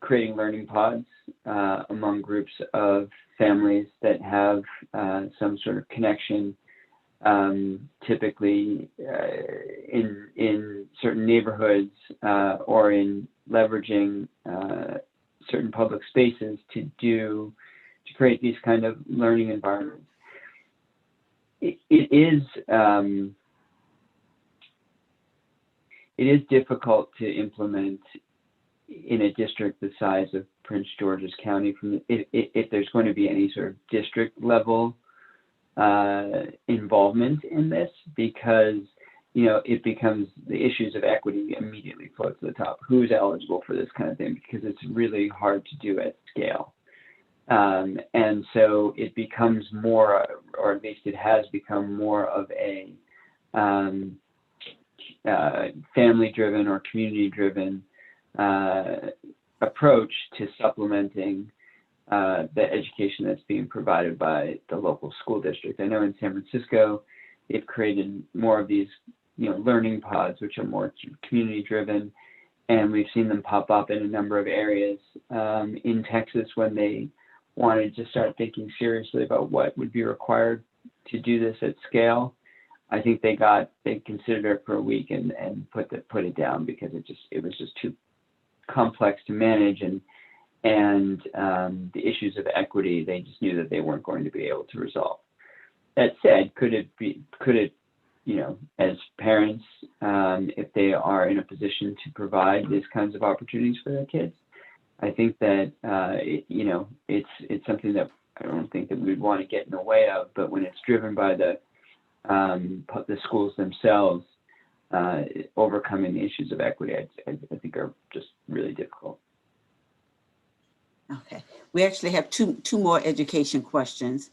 creating learning pods among groups of families that have some sort of connection, typically in certain neighborhoods or in leveraging certain public spaces to create these kind of learning environments. It is difficult to implement in a district the size of Prince George's County, if there's going to be any sort of district level involvement in this, because it becomes the issues of equity immediately float to the top. Who's eligible for this kind of thing? Because it's really hard to do at scale. And so it becomes more, or at least it has become more of a family-driven or community-driven approach to supplementing the education that's being provided by the local school district. I know in San Francisco, they've created more of these, learning pods, which are more community-driven, and we've seen them pop up in a number of areas. In Texas, when they wanted to start thinking seriously about what would be required to do this at scale, I think they considered it for a week and put it down because it was just too complex to manage, and the issues of equity, they just knew that they weren't going to be able to resolve. That said, could it as parents, if they are in a position to provide these kinds of opportunities for their kids, I think that it's something that I don't think that we'd want to get in the way of. But when it's driven by the schools themselves, overcoming the issues of equity, I think are just really difficult. Okay, we actually have two more education questions.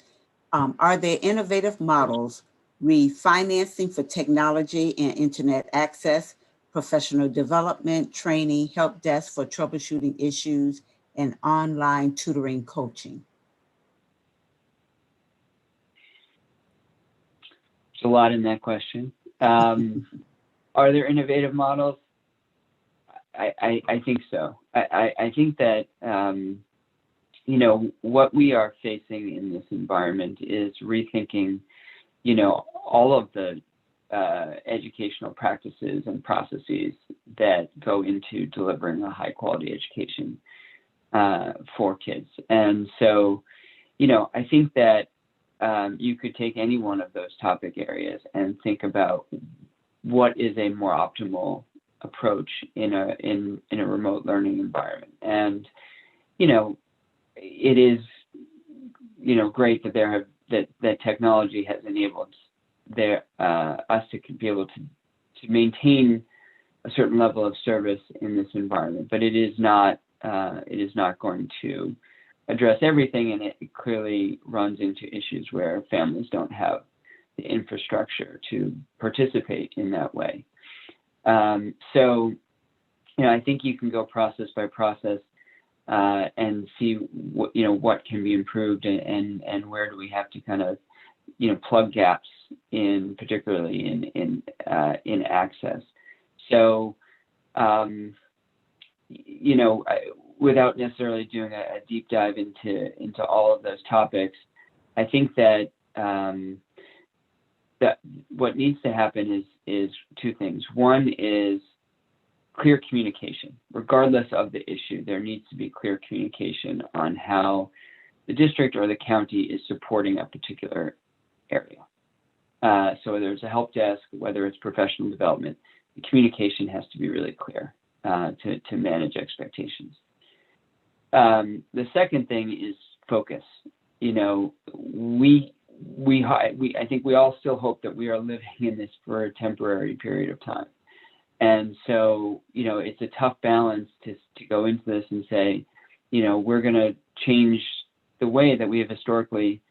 Are there innovative models, refinancing for technology and internet access, professional development, training, help desk for troubleshooting issues, and online tutoring coaching? There's a lot in that question. Are there innovative models? I think so. I think that, what we are facing in this environment is rethinking, all of the educational practices and processes that go into delivering a high quality education for kids. And so, I think that you could take any one of those topic areas and think about what is a more optimal approach in a remote learning environment. And, it is, great that that technology has enabled us to be able to maintain a certain level of service in this environment. But it is not going to address everything, and it clearly runs into issues where families don't have the infrastructure to participate in that way. So, I think you can go process by process and see what can be improved and where do we have to kind of plug gaps in, particularly in access. So without necessarily doing a deep dive into all of those topics, I think that that what needs to happen is two things. One is clear communication. Regardless of the issue, there needs to be clear communication on how the district or the county is supporting a particular area. So whether it's a help desk, whether it's professional development, the communication has to be really clear to manage expectations. The second thing is focus. I think we all still hope that we are living in this for a temporary period of time. And so, it's a tough balance to go into this and say, we're going to change the way that we have historically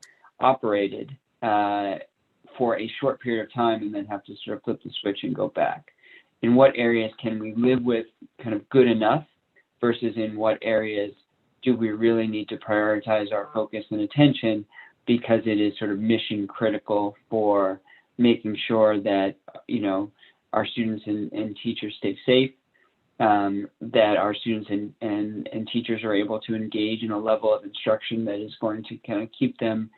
operated for a short period of time and then have to sort of flip the switch and go back. In what areas can we live with kind of good enough versus in what areas do we really need to prioritize our focus and attention because it is sort of mission critical for making sure that, our students and teachers stay safe, that our students and teachers are able to engage in a level of instruction that is going to kind of keep them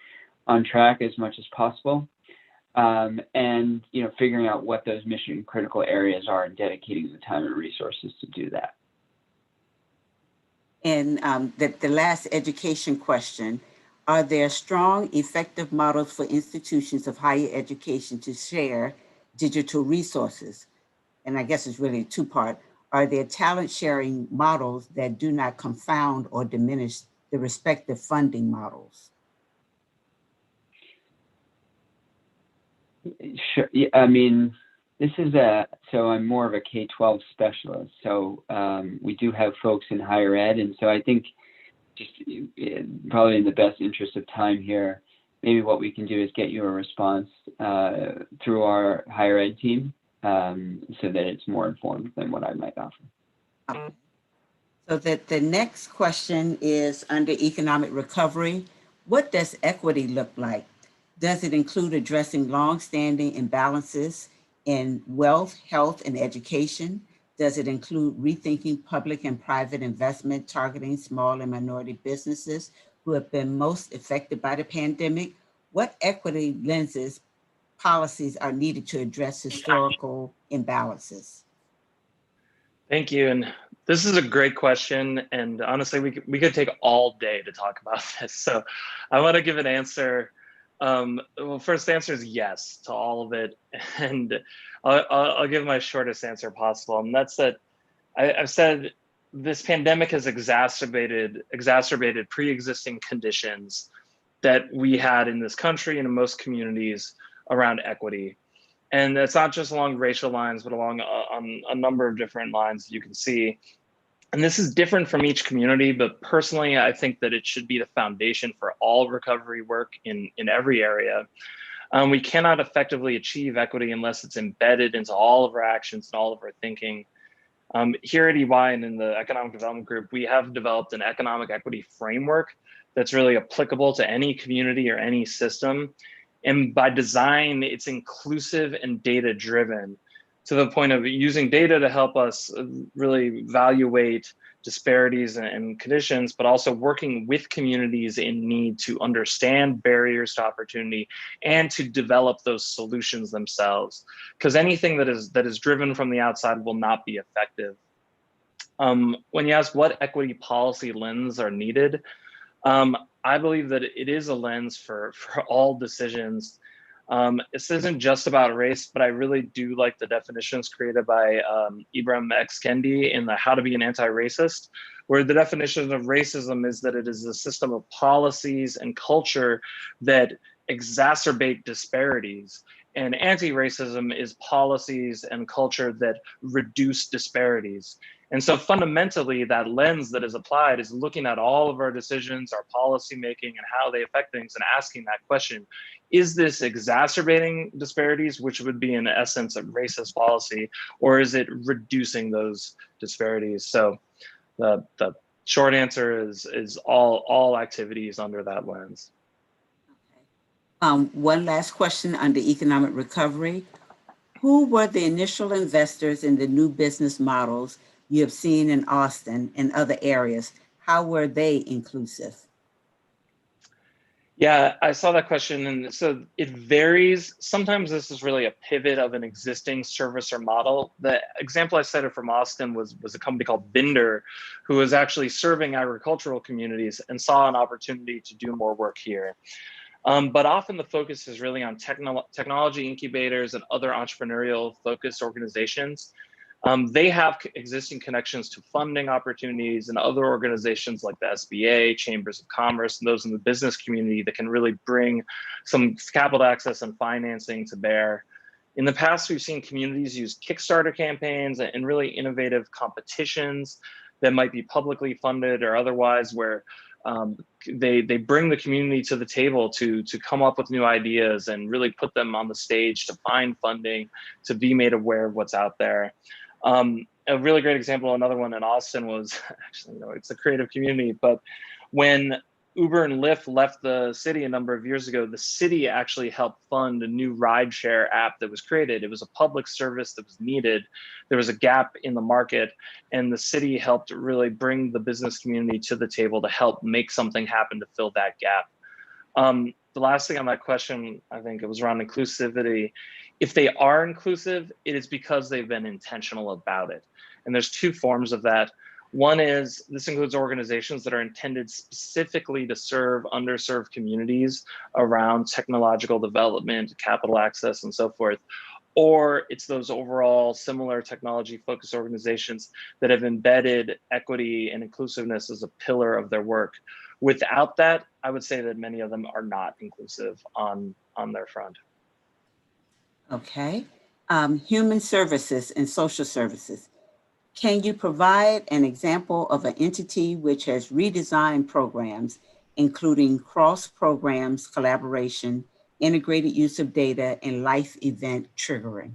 on track as much as possible. And figuring out what those mission critical areas are and dedicating the time and resources to do that. And the last education question, are there strong, effective models for institutions of higher education to share digital resources? And I guess it's really a two-part. Are there talent sharing models that do not confound or diminish the respective funding models? Sure. Yeah, I mean, so I'm more of a K-12 specialist. So we do have folks in higher ed. And so I think just probably in the best interest of time here, maybe what we can do is get you a response through our higher ed team so that it's more informed than what I might offer. Okay. So that the next question is under economic recovery. What does equity look like? Does it include addressing longstanding imbalances in wealth, health, and education? Does it include rethinking public and private investment targeting small and minority businesses who have been most affected by the pandemic? What equity lenses policies are needed to address historical imbalances? Thank you. And this is a great question. And honestly, we could take all day to talk about this. So I want to give an answer. Well, first answer is yes to all of it. And I'll give my shortest answer possible. And that's that I've said this pandemic has exacerbated pre-existing conditions that we had in this country and in most communities around equity. And it's not just along racial lines, but along on a number of different lines you can see. And this is different from each community, but personally, I think that it should be the foundation for all recovery work in every area. We cannot effectively achieve equity unless it's embedded into all of our actions and all of our thinking. Here at EY and in the Economic Development Group, we have developed an economic equity framework that's really applicable to any community or any system. And by design, it's inclusive and data-driven, to the point of using data to help us really evaluate disparities and conditions, but also working with communities in need to understand barriers to opportunity and to develop those solutions themselves. Because anything that is driven from the outside will not be effective. When you ask what equity policy lens are needed, I believe that it is a lens for all decisions. This isn't just about race, but I really do like the definitions created by Ibram X. Kendi in the How to Be an Anti-Racist, where the definition of racism is that it is a system of policies and culture that exacerbate disparities And anti-racism is policies and culture that reduce disparities. And so fundamentally, that lens that is applied is looking at all of our decisions, our policy making, and how they affect things, and asking that question: is this exacerbating disparities, which would be in essence a racist policy, or is it reducing those disparities? So the short answer is all activities under that lens. One last question under economic recovery. Who were the initial investors in the new business models you have seen in Austin and other areas? How were they inclusive? Yeah, I saw that question, and so it varies. Sometimes this is really a pivot of an existing service or model. The example I cited from Austin was a company called Binder, who was actually serving agricultural communities and saw an opportunity to do more work here. But often the focus is really on technology incubators and other entrepreneurial focused organizations. They have existing connections to funding opportunities and other organizations like the SBA, Chambers of Commerce, and those in the business community that can really bring some capital access and financing to bear. In the past, we've seen communities use Kickstarter campaigns and really innovative competitions that might be publicly funded or otherwise, where they bring the community to the table to come up with new ideas and really put them on the stage to find funding, to be made aware of what's out there. A really great example, another one in Austin was, actually, no, it's a creative community, but when Uber and Lyft left the city a number of years ago, the city actually helped fund a new rideshare app that was created. It was a public service that was needed. There was a gap in the market, and the city helped really bring the business community to the table to help make something happen to fill that gap. The last thing on that question, I think it was around inclusivity. If they are inclusive, it is because they've been intentional about it. And there's two forms of that. One is, this includes organizations that are intended specifically to serve underserved communities around technological development, capital access, and so forth. Or it's those overall similar technology-focused organizations that have embedded equity and inclusiveness as a pillar of their work. Without that, I would say that many of them are not inclusive on their front. Okay. Human services and social services. Can you provide an example of an entity which has redesigned programs, including cross programs, collaboration, integrated use of data, and life event triggering?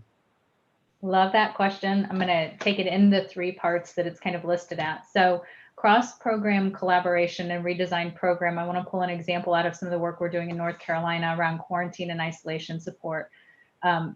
Love that question. I'm going to take it in the 3 parts that it's kind of listed at. So cross-program collaboration and redesigned program. I want to pull an example out of some of the work we're doing in North Carolina around quarantine and isolation support.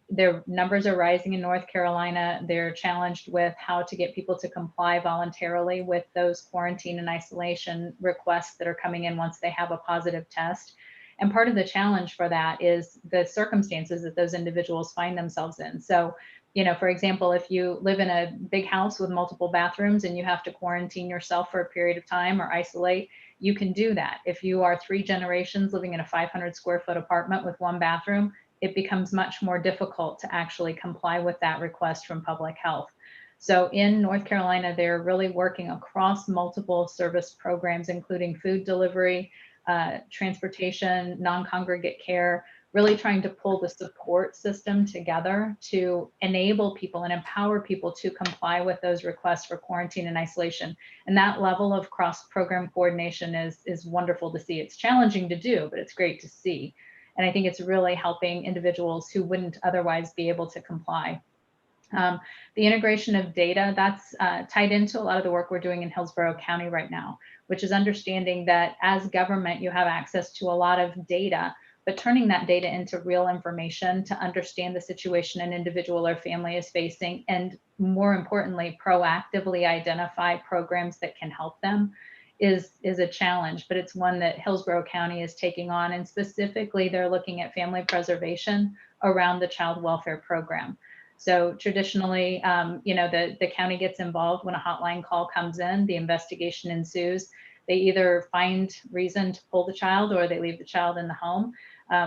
Their numbers are rising in North Carolina. They're challenged with how to get people to comply voluntarily with those quarantine and isolation requests that are coming in once they have a positive test. And part of the challenge for that is the circumstances that those individuals find themselves in. So, you know, for example, if you live in a big house with multiple bathrooms and you have to quarantine yourself for a period of time or isolate, you can do that. If you are 3 generations living in a 500 square foot apartment with 1 bathroom, it becomes much more difficult to actually comply with that request from public health. So in North Carolina, they're really working across multiple service programs, including food delivery, transportation, non-congregate care, really trying to pull the support system together to enable people and empower people to comply with those requests for quarantine and isolation. And that level of cross-program coordination is wonderful to see. It's challenging to do, but it's great to see. And I think it's really helping individuals who wouldn't otherwise be able to comply. The integration of data, that's tied into a lot of the work we're doing in Hillsborough County right now, which is understanding that as government, you have access to a lot of data, but turning that data into real information to understand the situation an individual or family is facing, and more importantly, proactively identify programs that can help them is a challenge, but it's one that Hillsborough County is taking on. And specifically, they're looking at family preservation around the child welfare program. So traditionally, you know, the county gets involved when a hotline call comes in, the investigation ensues. They either find reason to pull the child or they leave the child in the home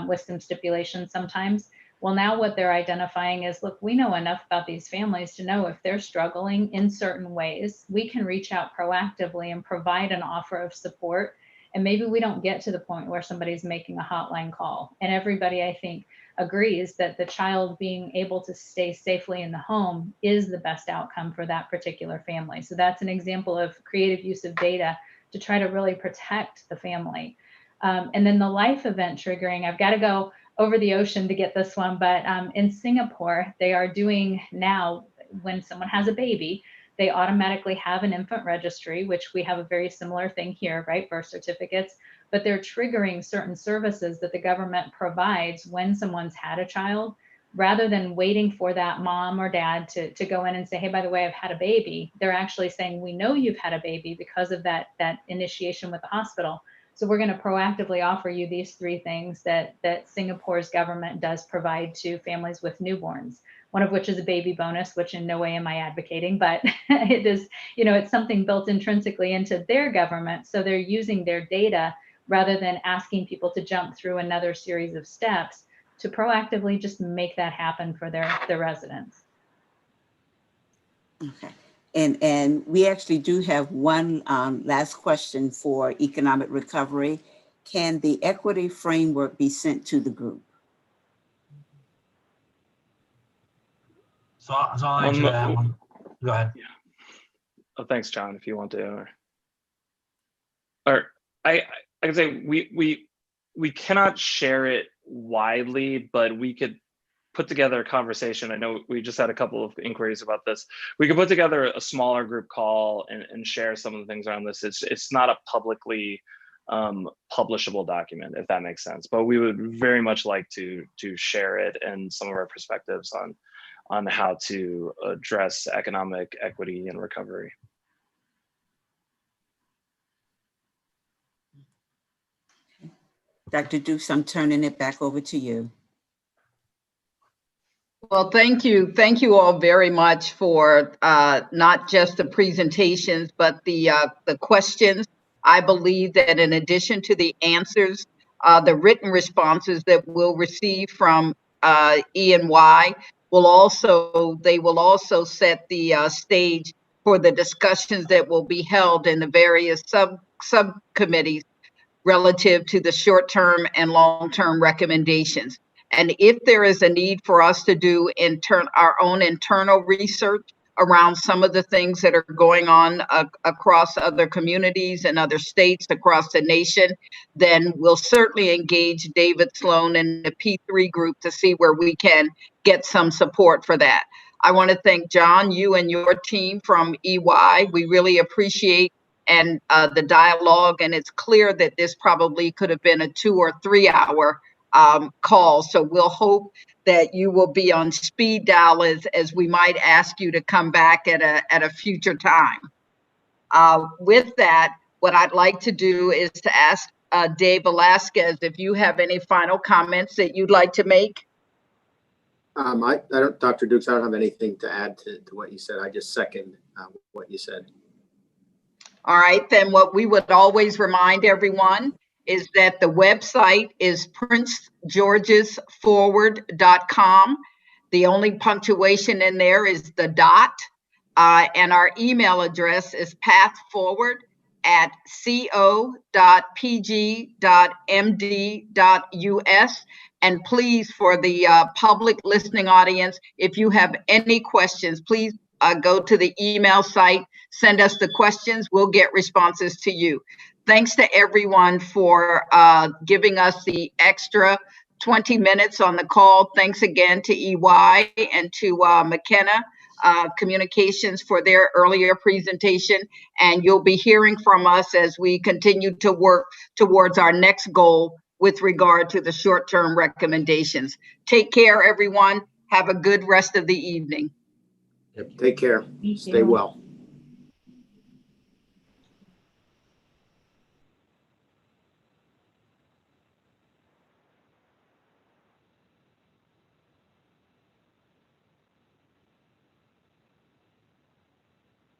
with some stipulations sometimes. Well, now what they're identifying is, look, we know enough about these families to know if they're struggling in certain ways, we can reach out proactively and provide an offer of support And maybe we don't get to the point where somebody's making a hotline call. And everybody, I think, agrees that the child being able to stay safely in the home is the best outcome for that particular family. So that's an example of creative use of data to try to really protect the family. And then the life event triggering, I've got to go over the ocean to get this one, but in Singapore, they are doing now, when someone has a baby, they automatically have an infant registry, which we have a very similar thing here, right? Birth certificates, but they're triggering certain services that the government provides when someone's had a child, rather than waiting for that mom or dad to go in and say, hey, by the way, I've had a baby. They're actually saying, we know you've had a baby because of that initiation with the hospital. So we're going to proactively offer you these 3 things that Singapore's government does provide to families with newborns. One of which is a baby bonus, which in no way am I advocating, but it is, it's something built intrinsically into their government. So they're using their data rather than asking people to jump through another series of steps to proactively just make that happen for their residents. Okay. And we actually do have one last question for economic recovery. Can the equity framework be sent to the group? So I'll answer that one. Go ahead. Yeah. Oh, thanks, John. If you want to, or I can say we cannot share it widely, but we could put together a conversation. I know we just had a couple of inquiries about this. We could put together a smaller group call and share some of the things around this. It's not a publicly publishable document, if that makes sense. But we would very much like to share it and some of our perspectives on how to address economic equity and recovery. Dr. Dukes, I'm turning it back over to you. Well, thank you. Thank you all very much for not just the presentations, but the questions. I believe that in addition to the answers, the written responses that we'll receive from E&Y will also set the stage for the discussions that will be held in the various subcommittees relative to the short-term and long-term recommendations. And if there is a need for us to do our own internal research around some of the things that are going on across other communities and other states across the nation, then we'll certainly engage David Sloan and the P3 group to see where we can get some support for that. I want to thank John, you and your team from EY. We really appreciate the dialogue, and it's clear that this probably could have been a 2 or 3 hour call. So we'll hope that you will be on speed dial as we might ask you to come back at a future time. With that, what I'd like to do is to ask Dave Velasquez if you have any final comments that you'd like to make. I don't, Dr. Dukes, I don't have anything to add to what you said. I just second what you said. All right, then what we would always remind everyone is that the website is princegeorgesforward.com. The only punctuation in there is the dot, and our email address is pathforward@co.pg.md.us. And please, for the public listening audience, if you have any questions, please go to the email site, send us the questions, we'll get responses to you. Thanks to everyone for giving us the extra 20 minutes on the call. Thanks again to EY and to McKenna Communications for their earlier presentation. And you'll be hearing from us as we continue to work towards our next goal with regard to the short-term recommendations. Take care, everyone. Have a good rest of the evening. Yep. Take care. Thank Stay you. well.